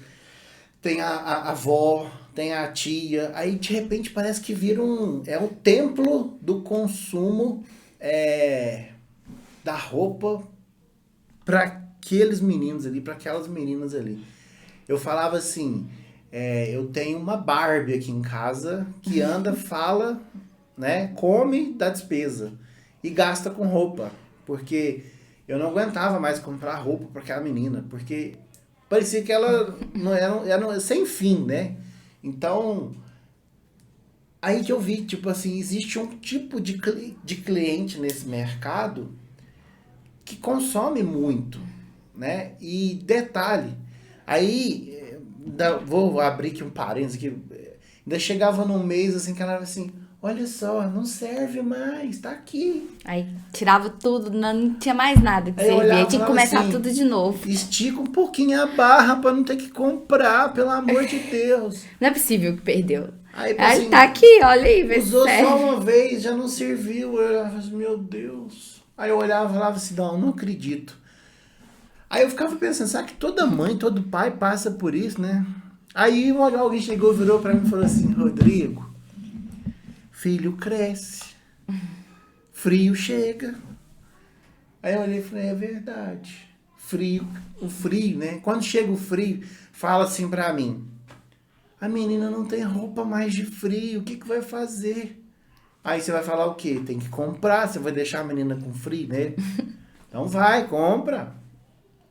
tem a avó, tem a tia. Aí de repente parece que vira é o templo do consumo é, da roupa para aqueles meninos ali, para aquelas meninas ali. Eu falava assim, eu tenho uma Barbie aqui em casa que anda, fala, né, come, dá despesa e gasta com roupa, porque eu não aguentava mais comprar roupa para aquela menina, porque parecia que ela não era sem fim, né? Então, aí que eu vi, tipo assim, existe um tipo de cliente nesse mercado que consome muito, né? E detalhe, aí, vou abrir aqui um parênteses aqui, ainda chegava num mês assim que ela era assim, olha só, não serve mais, tá aqui. Aí tirava tudo, não tinha mais nada que Aí eu servia. Aí olhava e tinha que falava começar assim, tudo de novo. estica um pouquinho a barra pra não ter que comprar, pelo amor de Deus. Não é possível que perdeu. Aí, Aí assim, tá aqui, olha aí, vê se usou só serve. uma vez, já não serviu. Eu olhava assim, meu Deus. Aí eu olhava e falava assim, não acredito. Aí eu ficava pensando, será que toda mãe, todo pai passa por isso, né? Aí alguém chegou, virou pra mim e falou assim, Rodrigo, filho cresce, frio chega. Aí eu olhei e falei, é verdade. O frio, né? Quando chega o frio, fala assim pra mim, a menina não tem roupa mais de frio, o que que vai fazer? Aí você vai falar o quê? Tem que comprar, você vai deixar a menina com frio, né? Então vai, compra.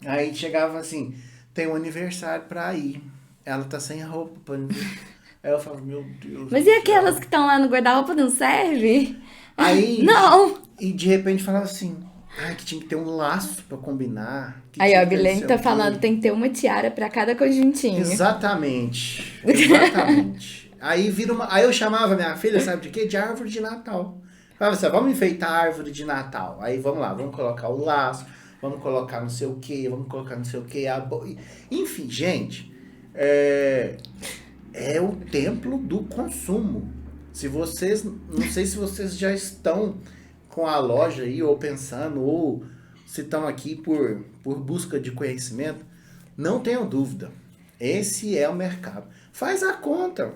Aí chegava assim, tem um aniversário pra ir. Ela tá sem roupa pra aniversário. Aí eu falo, meu Deus Mas do e aquelas céu. que estão lá no guarda-roupa não serve? Aí, Não! e de repente falava assim, ai, que tinha que ter um laço pra combinar, que Aí, ó, tinha a que ter não Milene sei tá o falando, quê. tem que ter uma tiara pra cada conjuntinho. Exatamente, exatamente. Aí eu chamava minha filha, sabe de quê? De árvore de Natal. Falava assim, ó, vamos enfeitar a árvore de Natal. Aí vamos lá, vamos colocar o laço, vamos colocar não sei o quê, vamos colocar não sei o quê. Enfim, gente, é, é o templo do consumo. Se vocês, não sei se vocês já estão com a loja aí, ou pensando, ou se estão aqui por busca de conhecimento, não tenham dúvida. Esse é o mercado. Faz a conta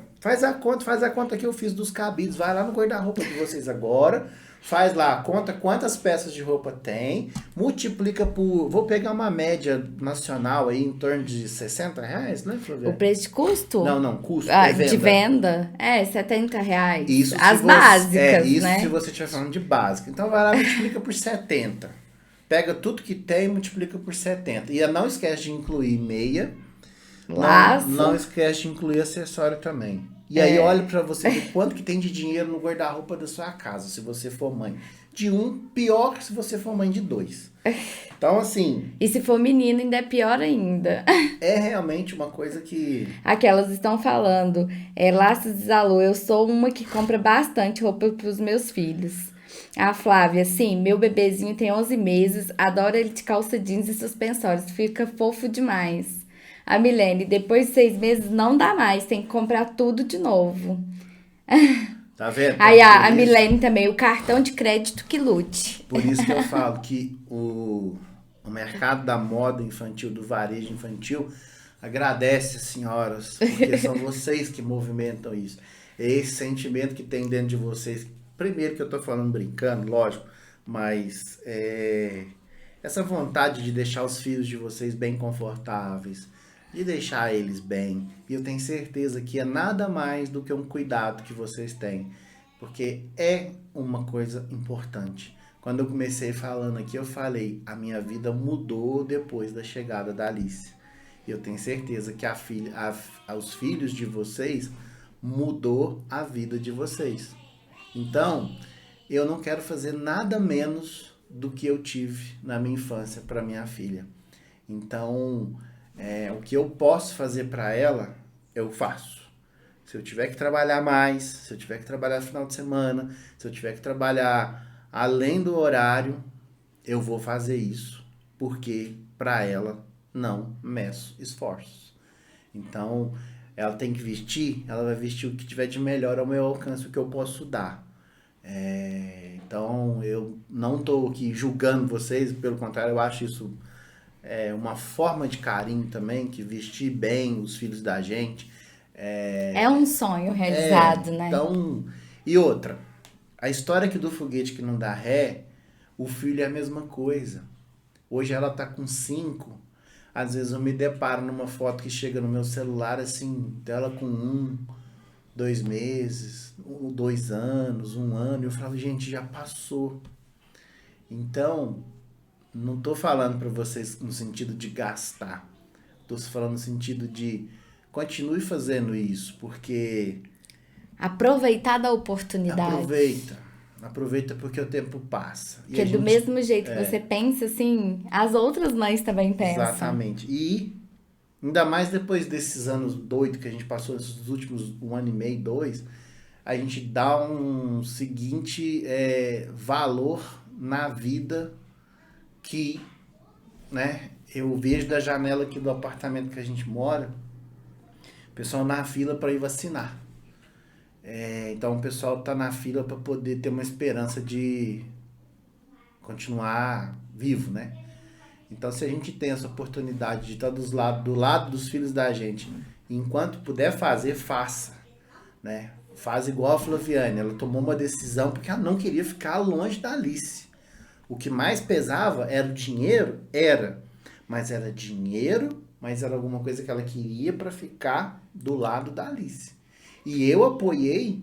que eu fiz dos cabides. Vai lá no guarda-roupa de vocês agora, faz lá a conta quantas peças de roupa tem, multiplica por. Vou pegar uma média nacional aí em torno de R$ 60, né, O Flávia? preço de custo? Não, custo, Ah, é de venda. venda? É, R$ 70. Isso se As você, básicas, isso se né? você estiver falando de básico. Então vai lá e multiplica por 70. Pega tudo que tem e multiplica por 70. E não esquece de incluir meia, não Laço. esquece de incluir acessório também. E aí É. olha pra você ver quanto que tem de dinheiro no guarda-roupa da sua casa, se você for mãe. De um, pior se você for mãe de dois. Então, assim, E se for menino, ainda é pior ainda. é realmente uma coisa que... Aquelas estão falando, Laços de Zalô, eu sou uma que compra bastante roupa para os meus filhos. A Flávia, sim, meu bebezinho tem 11 meses, adora ele de calça jeans e suspensórios, fica fofo demais. A Milene, depois de 6 meses não dá mais, tem que comprar tudo de novo. Tá vendo? Então, Aí a Milene também, o cartão de crédito que lute. por isso que eu falo que o mercado da moda infantil, do varejo infantil, agradece as senhoras, porque são vocês que movimentam isso. É esse sentimento que tem dentro de vocês. Primeiro que eu tô falando brincando, lógico, mas essa vontade de deixar os filhos de vocês bem confortáveis, de deixar eles bem. E eu tenho certeza que é nada mais do que um cuidado que vocês têm, porque é uma coisa importante. Quando eu comecei falando aqui, eu falei, a minha vida mudou depois da chegada da Alice. E eu tenho certeza que os filhos de vocês mudou a vida de vocês. Então, eu não quero fazer nada menos do que eu tive na minha infância para minha filha. Então, o que eu posso fazer para ela, eu faço. Se eu tiver que trabalhar mais, se eu tiver que trabalhar no final de semana, se eu tiver que trabalhar além do horário, eu vou fazer isso, porque para ela não meço esforços. Então, ela tem que vestir, ela vai vestir o que tiver de melhor ao meu alcance, o que eu posso dar. Então, eu não estou aqui julgando vocês, pelo contrário, eu acho isso uma forma de carinho também, que vestir bem os filhos da gente. É um sonho realizado, né? Então, e outra, a história aqui do foguete que não dá ré, o filho é a mesma coisa. Hoje ela tá com 5. Às vezes eu me deparo numa foto que chega no meu celular, assim, dela com 2 meses, 2 anos, 1 ano. Eu falo, gente, já passou. Então, não tô falando para vocês no sentido de gastar. Tô falando no sentido de continue fazendo isso, porque Aproveitar da oportunidade. aproveita porque o tempo passa. Porque do mesmo jeito que você pensa, assim, as outras mães também pensam. Exatamente. E ainda mais depois desses anos doidos que a gente passou, esses últimos 1 ano e meio, 2, a gente dá um seguinte valor na vida que, né, eu vejo da janela aqui do apartamento que a gente mora, o pessoal na fila para ir vacinar. Então o pessoal tá na fila para poder ter uma esperança de continuar vivo, né? Então se a gente tem essa oportunidade de estar do lado dos filhos da gente, enquanto puder fazer, faça, né? Faz igual a Flaviane, ela tomou uma decisão porque ela não queria ficar longe da Alice. O que mais pesava era o dinheiro, mas era dinheiro, mas era alguma coisa que ela queria para ficar do lado da Alice. E eu apoiei,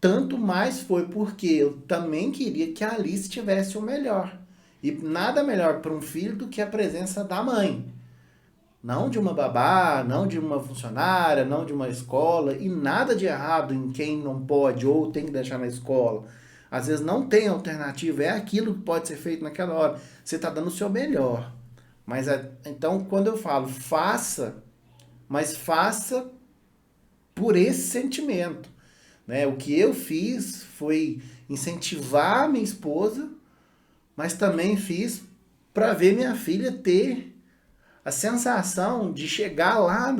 tanto mais foi porque eu também queria que a Alice tivesse o melhor. E nada melhor para um filho do que a presença da mãe. Não de uma babá, não de uma funcionária, não de uma escola. E nada de errado em quem não pode ou tem que deixar na escola. Às vezes não tem alternativa, é aquilo que pode ser feito naquela hora. Você está dando o seu melhor. Mas então quando eu falo faça, mas faça por esse sentimento, né? O que eu fiz foi incentivar a minha esposa, mas também fiz para ver minha filha ter a sensação de chegar lá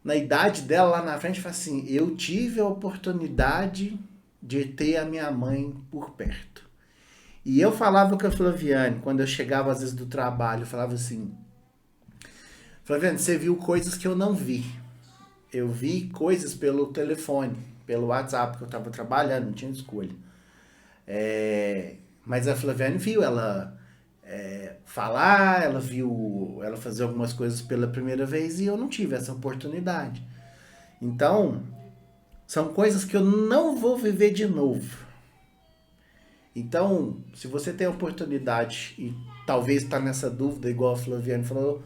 na idade dela, lá na frente, e falar assim, eu tive a oportunidade de ter a minha mãe por perto. E eu falava com a Flaviane, quando eu chegava às vezes do trabalho, eu falava assim, Flaviane, você viu coisas que eu não vi. Eu vi coisas pelo telefone, pelo WhatsApp, que eu estava trabalhando, não tinha escolha. Mas a Flaviane viu ela falar, ela viu ela fazer algumas coisas pela primeira vez e eu não tive essa oportunidade. Então, são coisas que eu não vou viver de novo. Então, se você tem a oportunidade e talvez está nessa dúvida, igual a Flaviane falou,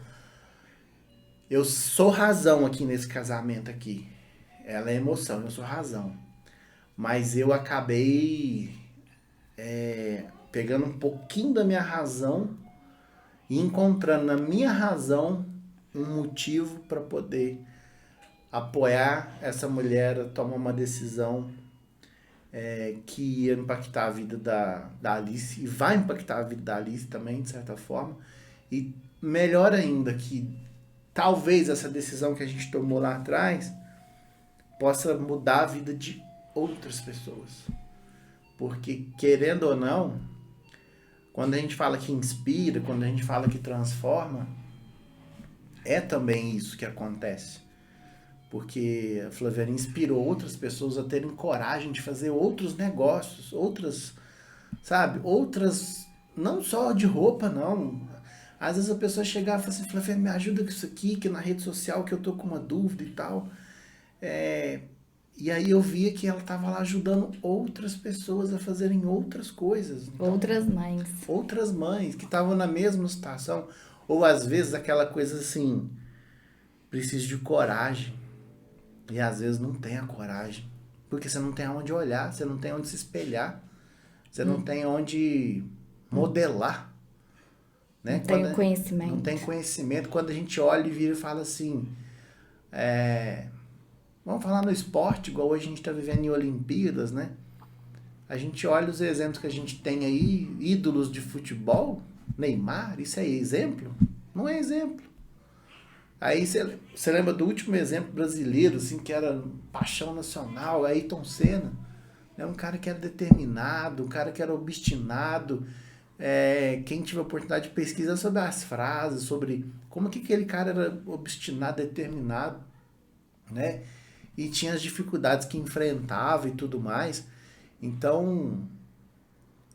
eu sou razão aqui nesse casamento aqui. Ela é emoção, eu sou razão. Mas eu acabei pegando um pouquinho da minha razão e encontrando na minha razão um motivo para poder apoiar essa mulher a tomar uma decisão que ia impactar a vida da Alice e vai impactar a vida da Alice também, de certa forma. E melhor ainda, que talvez essa decisão que a gente tomou lá atrás possa mudar a vida de outras pessoas. Porque, querendo ou não, quando a gente fala que inspira, quando a gente fala que transforma, é também isso que acontece. Porque a Flaviane inspirou outras pessoas a terem coragem de fazer outros negócios, outras, não só de roupa, não. Às vezes a pessoa chegava e falava assim, Flaviane, me ajuda com isso aqui, que na rede social que eu tô com uma dúvida e tal. E aí eu via que ela estava lá ajudando outras pessoas a fazerem outras coisas. Então, Outras mães. outras mães que estavam na mesma situação. Ou às vezes aquela coisa assim, preciso de coragem. E às vezes não tem a coragem. Porque você não tem aonde olhar, você não tem onde se espelhar, você não tem onde modelar. Né? Não tem conhecimento. Não tem conhecimento. Quando a gente olha e vira e fala assim, vamos falar no esporte, igual hoje a gente está vivendo em Olimpíadas, né? A gente olha os exemplos que a gente tem aí, ídolos de futebol, Neymar, isso é exemplo? Não é exemplo. Aí você lembra do último exemplo brasileiro, assim, que era paixão nacional, Ayrton Senna. É um cara que era determinado, um cara que era obstinado. Quem tiver a oportunidade de pesquisar sobre as frases, sobre como que aquele cara era obstinado, determinado, né? E tinha as dificuldades que enfrentava e tudo mais. Então,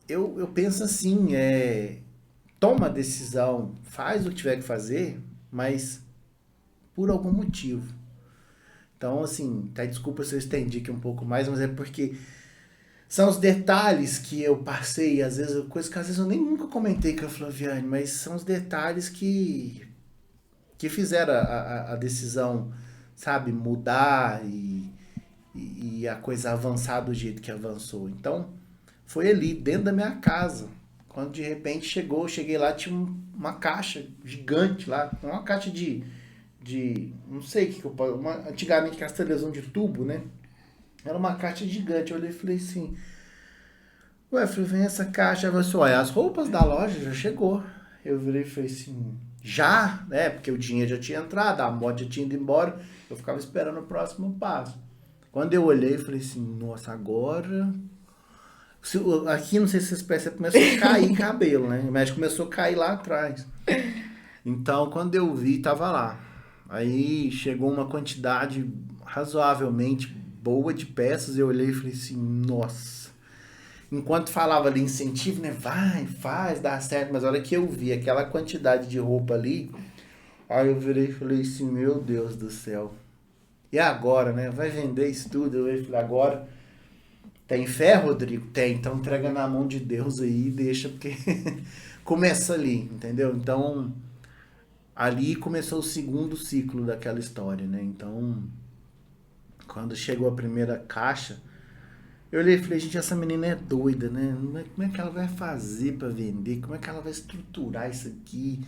eu penso assim, toma a decisão, faz o que tiver que fazer, mas por algum motivo. Então, assim, tá, desculpa se eu estendi aqui um pouco mais, mas é porque são os detalhes que eu passei, às vezes, coisas que às vezes eu nem nunca comentei com a Flaviane, mas são os detalhes que fizeram a decisão, sabe, mudar e a coisa avançar do jeito que avançou. Então, foi ali, dentro da minha casa. Quando de repente cheguei lá, tinha uma caixa gigante lá, uma caixa de não sei o que eu posso, antigamente aquelas televisão de tubo, né? Era uma caixa gigante. Eu olhei e falei assim, ué, falei, vem essa caixa, vai assim, olha, as roupas da loja já chegou. Eu virei e falei assim, já, né? Porque o dinheiro já tinha entrado, a moto já tinha ido embora. Eu ficava esperando o próximo passo. Quando eu olhei, eu falei assim, nossa, agora... Aqui, não sei se vocês percebem, começou a cair cabelo, né? Mas começou a cair lá atrás. Então, quando eu vi, tava lá. Aí chegou uma quantidade razoavelmente boa de peças. Eu olhei e falei assim, nossa. Enquanto falava ali incentivo, né? Vai, faz, dá certo. Mas a hora que eu vi aquela quantidade de roupa ali, aí eu virei e falei assim, meu Deus do céu. E agora, né? Vai vender isso tudo? Eu falei, agora tem fé, Rodrigo? Tem. Então entrega na mão de Deus aí e deixa, porque começa ali, entendeu? Então, ali começou o segundo ciclo daquela história, né? Então, quando chegou a primeira caixa, eu olhei e falei, gente, essa menina é doida, né? Como é que ela vai fazer para vender? Como é que ela vai estruturar isso aqui?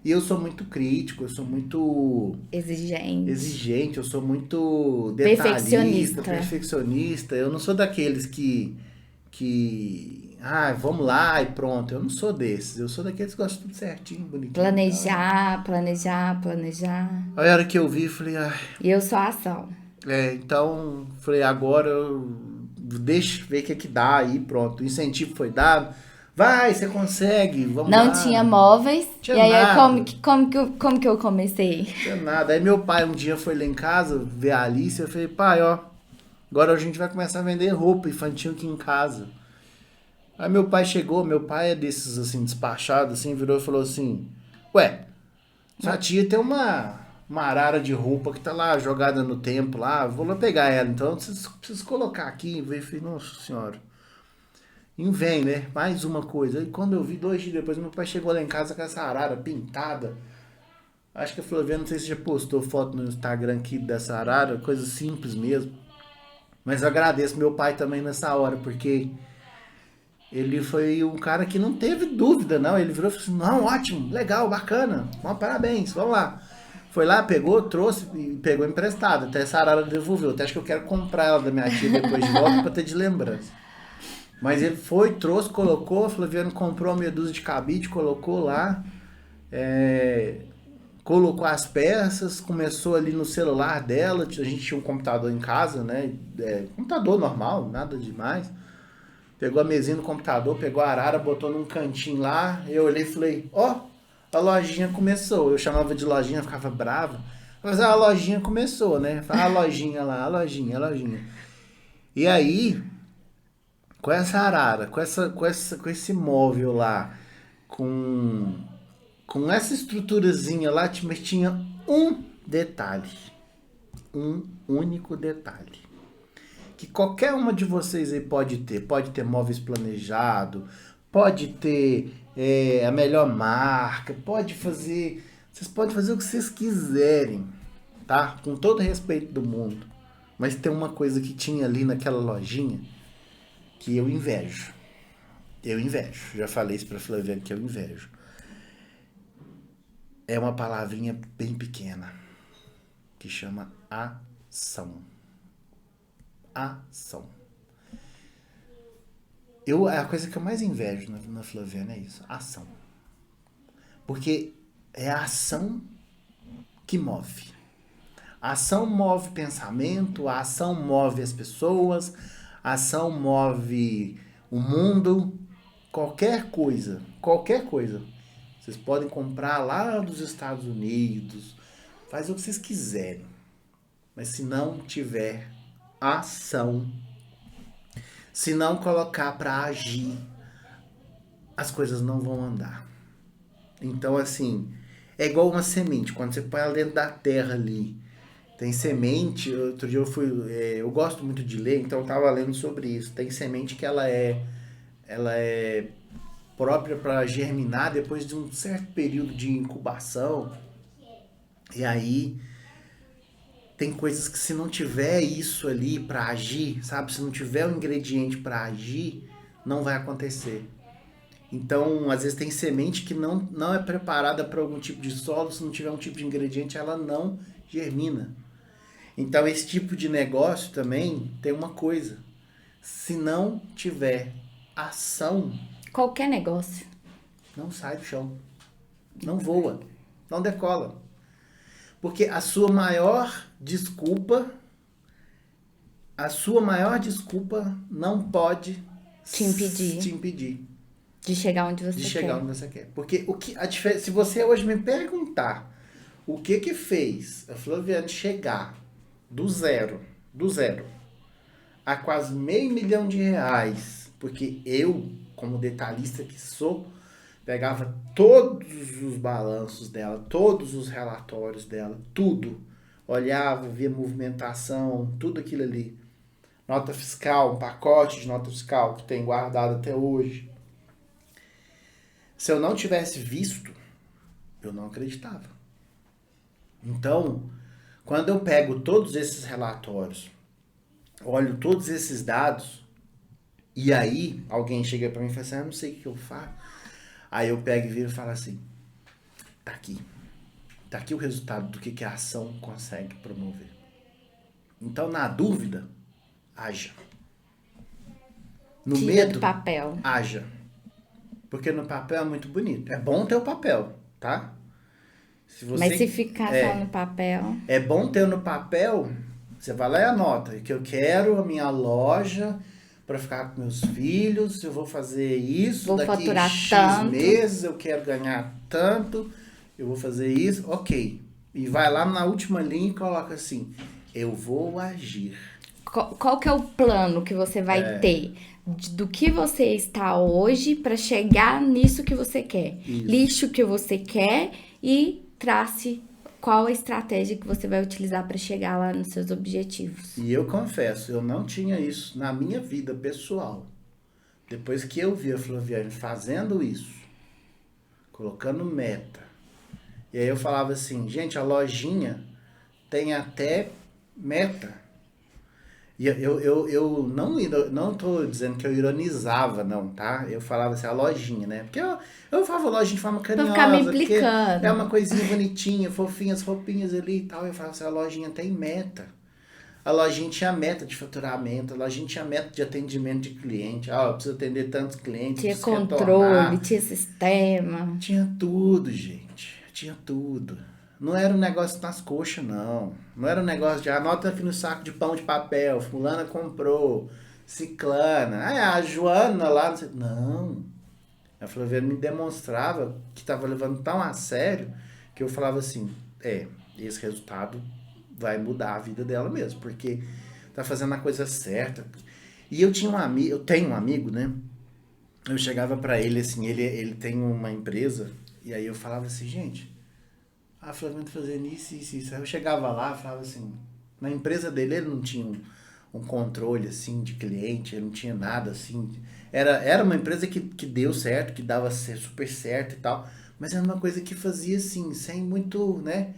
E eu sou muito crítico, eu sou muito Exigente. exigente, eu sou muito detalhista, Perfeccionista. perfeccionista. Eu não sou daqueles vamos lá e pronto. Eu não sou desses. Eu sou daqueles que gostam tudo certinho, bonitinho e tal. Planejar, planejar, planejar. Aí a hora que eu vi, falei, E eu sou a ação. então, falei, agora deixa ver o que dá aí, pronto. O incentivo foi dado. Vai, você consegue, vamos Não lá. tinha móveis. Não E tinha aí, nada. como que eu comecei? Não tinha nada. Aí meu pai um dia foi lá em casa ver a Alice. Eu falei, pai, ó, agora a gente vai começar a vender roupa infantil aqui em casa. Aí meu pai chegou, meu pai é desses assim, despachados, assim, virou e falou assim, ué, sua tia tem uma arara de roupa que tá lá jogada no tempo lá, vou lá pegar ela, então vocês precisam colocar aqui. Eu falei, nossa senhora. E vem, né? Mais uma coisa. E quando eu vi 2 dias depois, meu pai chegou lá em casa com essa arara pintada. Acho que a Flaviana, não sei se já postou foto no Instagram aqui dessa arara, coisa simples mesmo. Mas eu agradeço meu pai também nessa hora, porque ele foi um cara que não teve dúvida, não. Ele virou e falou assim, não, ótimo, legal, bacana, bom, parabéns, vamos lá. Foi lá, pegou, trouxe e pegou emprestado. Até essa arara devolveu. Até acho que eu quero comprar ela da minha tia depois de volta pra ter de lembrança. Mas ele foi, trouxe, colocou, a Flaviana comprou uma meia dúzia de cabide, colocou lá, colocou as peças, começou ali no celular dela, a gente tinha um computador em casa, né? Computador normal, nada demais. Pegou a mesinha no computador, pegou a arara, botou num cantinho lá. Eu olhei e falei, ó, a lojinha começou. Eu chamava de lojinha, ficava brava. Mas a lojinha começou, né? A lojinha lá, a lojinha, a lojinha. E aí, com essa arara, com esse móvel lá, com essa estruturazinha lá, mas tinha um detalhe. Um único detalhe. Que qualquer uma de vocês aí pode ter. Pode ter móveis planejado, pode ter a melhor marca, pode fazer. Vocês podem fazer o que vocês quiserem, tá? Com todo respeito do mundo. Mas tem uma coisa que tinha ali naquela lojinha que eu invejo. Eu invejo. Já falei isso pra Flaviana que eu invejo. É uma palavrinha bem pequena que chama ação. Ação. A coisa que eu mais invejo na Flaviana é isso, ação. Porque é a ação que move. A ação move pensamento, a ação move as pessoas, a ação move o mundo, qualquer coisa, qualquer coisa. Vocês podem comprar lá dos Estados Unidos, faz o que vocês quiserem. Mas se não tiver ação, se não colocar para agir, as coisas não vão andar. Então, assim, é igual uma semente. Quando você põe ela dentro da terra ali, tem semente. Outro dia eu gosto muito de ler, então eu estava lendo sobre isso. Tem semente que ela é própria para germinar depois de um certo período de incubação. E aí tem coisas que se não tiver isso ali para agir, sabe? Se não tiver o ingrediente para agir, não vai acontecer. Então, às vezes tem semente que não é preparada para algum tipo de solo, se não tiver um tipo de ingrediente, ela não germina. Então, esse tipo de negócio também tem uma coisa. Se não tiver ação, Qualquer negócio. não sai do chão. Não voa. Não decola. Porque a sua maior desculpa não pode Te impedir te impedir de chegar onde de você chegar quer. onde você quer. Porque a diferença, se você hoje me perguntar o que fez a Flaviane chegar do zero, a quase R$ 500.000, porque eu, como detalhista que sou, pegava todos os balanços dela, todos os relatórios dela, tudo, olhava, via movimentação, tudo aquilo ali. Nota fiscal, um pacote de nota fiscal que tem guardado até hoje. Se eu não tivesse visto, eu não acreditava. Então, quando eu pego todos esses relatórios, olho todos esses dados, e aí alguém chega pra mim e fala assim, eu não sei o que eu faço. Aí eu pego e viro e falo assim, tá aqui. Tá aqui o resultado do que a ação consegue promover. Então, na dúvida, haja. No Tira medo, do papel. haja. Porque no papel é muito bonito. É bom ter o papel, tá? Mas se ficar só no papel, É bom ter no papel, você vai lá e anota que eu quero a minha loja para ficar com meus filhos, eu vou fazer isso, vou daqui faturar X tanto. meses eu quero ganhar tanto, eu vou fazer isso, ok. E vai lá na última linha e coloca assim, eu vou agir. Qual que é o plano que você vai ter do que você está hoje para chegar nisso que você quer? Isso. Lixe o que você quer e trace qual a estratégia que você vai utilizar para chegar lá nos seus objetivos. E eu confesso, eu não tinha isso na minha vida pessoal. Depois que eu vi a Flaviane fazendo isso, colocando meta, e aí eu falava assim, gente, a lojinha tem até meta. E eu não tô dizendo que eu ironizava, não, tá? Eu falava assim, a lojinha, né? Porque eu falava lojinha de forma carinhosa. Pra ficar me implicando. É uma coisinha bonitinha, fofinha, as roupinhas ali e tal. Eu falava assim, a lojinha tem meta. A lojinha tinha meta de faturamento, a lojinha tinha meta de atendimento de cliente. Eu preciso atender tantos clientes, Tinha preciso controle, retornar. tinha sistema. Tinha tudo, gente. Tinha tudo. Não era um negócio nas coxas, não. Não era um negócio de anota aqui no saco de pão de papel. Fulana comprou. Ciclana. A Joana lá. Não. A Flaviana me demonstrava que estava levando tão a sério que eu falava assim: esse resultado vai mudar a vida dela mesmo. Porque tá fazendo a coisa certa. E eu tenho um amigo, né? Eu chegava pra ele assim, ele tem uma empresa. E aí eu falava assim, gente. A Flaviana tá fazendo isso. Aí eu chegava lá e falava assim, na empresa dele ele não tinha um controle assim de cliente, ele não tinha nada assim. Era uma empresa que deu certo, que dava super certo e tal, mas era uma coisa que fazia assim, sem muito, né?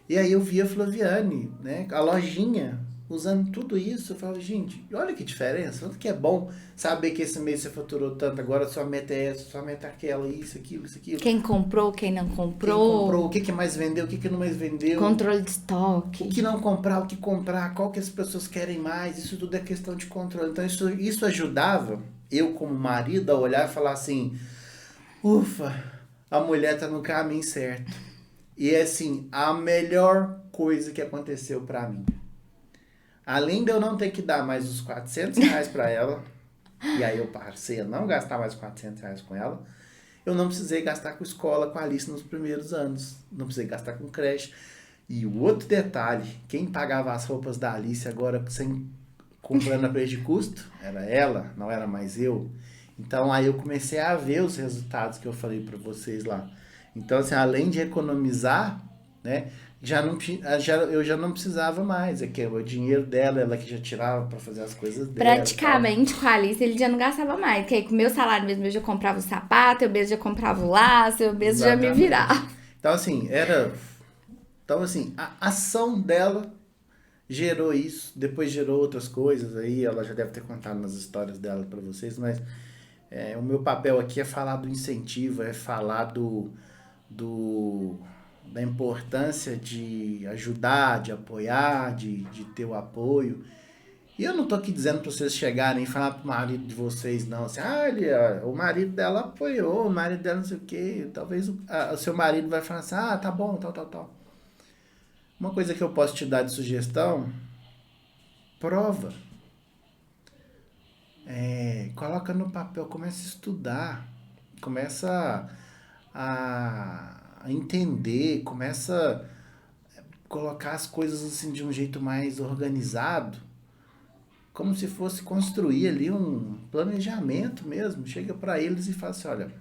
E aí eu via a Flaviane, né, a lojinha, usando tudo isso, eu falava, gente, olha que diferença, tanto que é bom saber que esse mês você faturou tanto, agora sua meta é essa, sua meta é aquela, isso, aquilo. Quem comprou, quem não comprou. Quem comprou, o que mais vendeu, o que não mais vendeu. Controle de estoque. O que não comprar, o que comprar, qual que as pessoas querem mais, isso tudo é questão de controle. Então isso ajudava eu como marido a olhar e falar assim, ufa, a mulher tá no caminho certo. E é assim, a melhor coisa que aconteceu pra mim. Além de eu não ter que dar mais os R$ 400 pra ela, e aí eu passei a não gastar mais R$ 400 com ela, eu não precisei gastar com escola, com a Alice nos primeiros anos. Não precisei gastar com creche. E o outro detalhe, quem pagava as roupas da Alice agora sem comprando a preço de custo, era ela, não era mais eu. Então aí eu comecei a ver os resultados que eu falei para vocês lá. Então assim, além de economizar, né, eu já não precisava mais, é que o dinheiro dela, ela que já tirava para fazer as coisas dela. Praticamente com a Alice ele já não gastava mais, porque aí com o meu salário mesmo eu já comprava o sapato, eu mesmo já comprava o laço, eu mesmo já me virava. Então assim, a ação dela gerou isso, depois gerou outras coisas aí, ela já deve ter contado nas histórias dela para vocês, mas o meu papel aqui é falar do incentivo, é falar da importância de ajudar, de apoiar, de ter o apoio. E eu não tô aqui dizendo para vocês chegarem e falar pro marido de vocês, não, assim, o marido dela apoiou, o marido dela não sei o quê, talvez o seu marido vai falar assim, tá bom, tal. Uma coisa que eu posso te dar de sugestão, prova. Coloca no papel, começa a estudar, começa a entender, começa a colocar as coisas assim de um jeito mais organizado, como se fosse construir ali um planejamento mesmo. Chega para eles e fala assim, olha,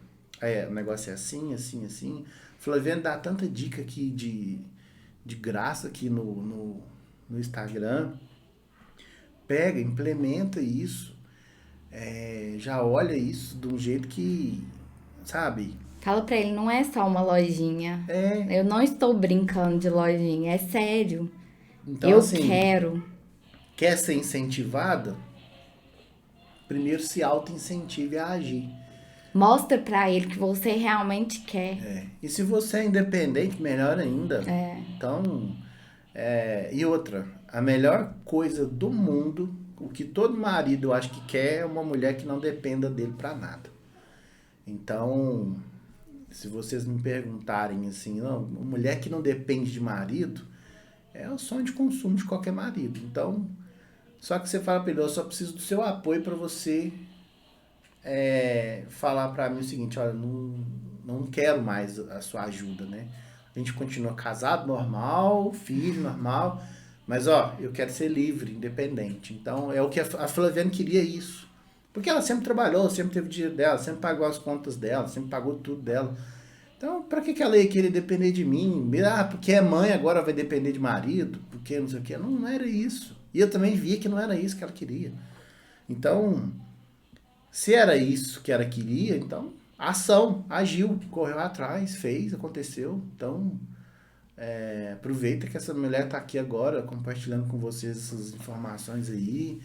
o negócio é assim, assim, assim. Flaviano dá tanta dica aqui de graça aqui no Instagram. Pega, implementa isso. Já olha isso de um jeito que, sabe? Fala pra ele, não é só uma lojinha. Eu não estou brincando de lojinha, é sério. Então, eu assim, quero. Quer ser incentivada? Primeiro se auto-incentive a agir. Mostra pra ele que você realmente quer. E se você é independente, melhor ainda. Então, e outra, a melhor coisa do mundo, o que todo marido eu acho que quer, é uma mulher que não dependa dele pra nada. Então, se vocês me perguntarem assim, não, uma mulher que não depende de marido, é o sonho de consumo de qualquer marido. Então, só que você fala pra ele, eu só preciso do seu apoio pra você falar pra mim o seguinte, olha, não quero mais a sua ajuda, né? A gente continua casado normal, filho normal, mas eu quero ser livre, independente. Então é o que a Flaviane queria isso. Porque ela sempre trabalhou, sempre teve dinheiro dela, sempre pagou as contas dela, sempre pagou tudo dela. Então, pra que ela ia querer depender de mim? Porque é mãe, agora vai depender de marido, porque não sei o quê. Não era isso. E eu também via que não era isso que ela queria. Então, se era isso que ela queria, então, ação, agiu, correu atrás, fez, aconteceu. Então, aproveita que essa mulher está aqui agora, compartilhando com vocês essas informações aí.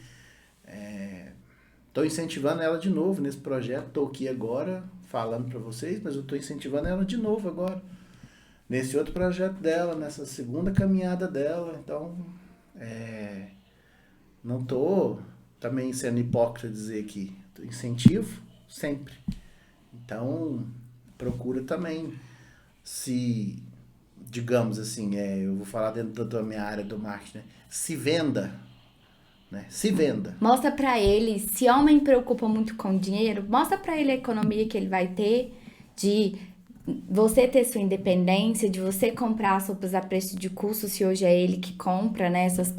Estou incentivando ela de novo nesse projeto. Estou aqui agora falando para vocês, mas eu estou incentivando ela de novo agora. Nesse outro projeto dela, nessa segunda caminhada dela. Então, não estou também sendo hipócrita dizer que incentivo sempre. Então, procura também se, digamos assim, eu vou falar dentro da minha área do marketing, né? Se venda. Né? Se venda. Mostra pra ele, se homem preocupa muito com dinheiro, mostra pra ele a economia que ele vai ter de você ter sua independência, de você comprar as roupas a preço de custo, se hoje é ele que compra, né, essas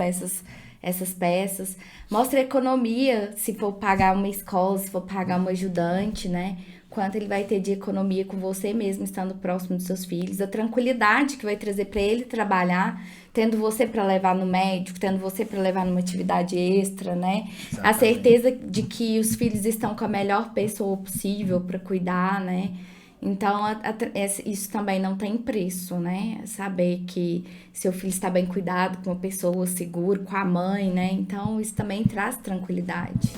peças. Mostra a economia, se for pagar uma escola, se for pagar uma ajudante, né? Quanto ele vai ter de economia com você mesmo, estando próximo dos seus filhos. A tranquilidade que vai trazer para ele trabalhar, tendo você para levar no médico, tendo você para levar numa atividade extra, né? Exatamente. A certeza de que os filhos estão com a melhor pessoa possível para cuidar, né? Então, isso também não tem preço, né? Saber que seu filho está bem cuidado com uma pessoa segura, com a mãe, né? Então, isso também traz tranquilidade.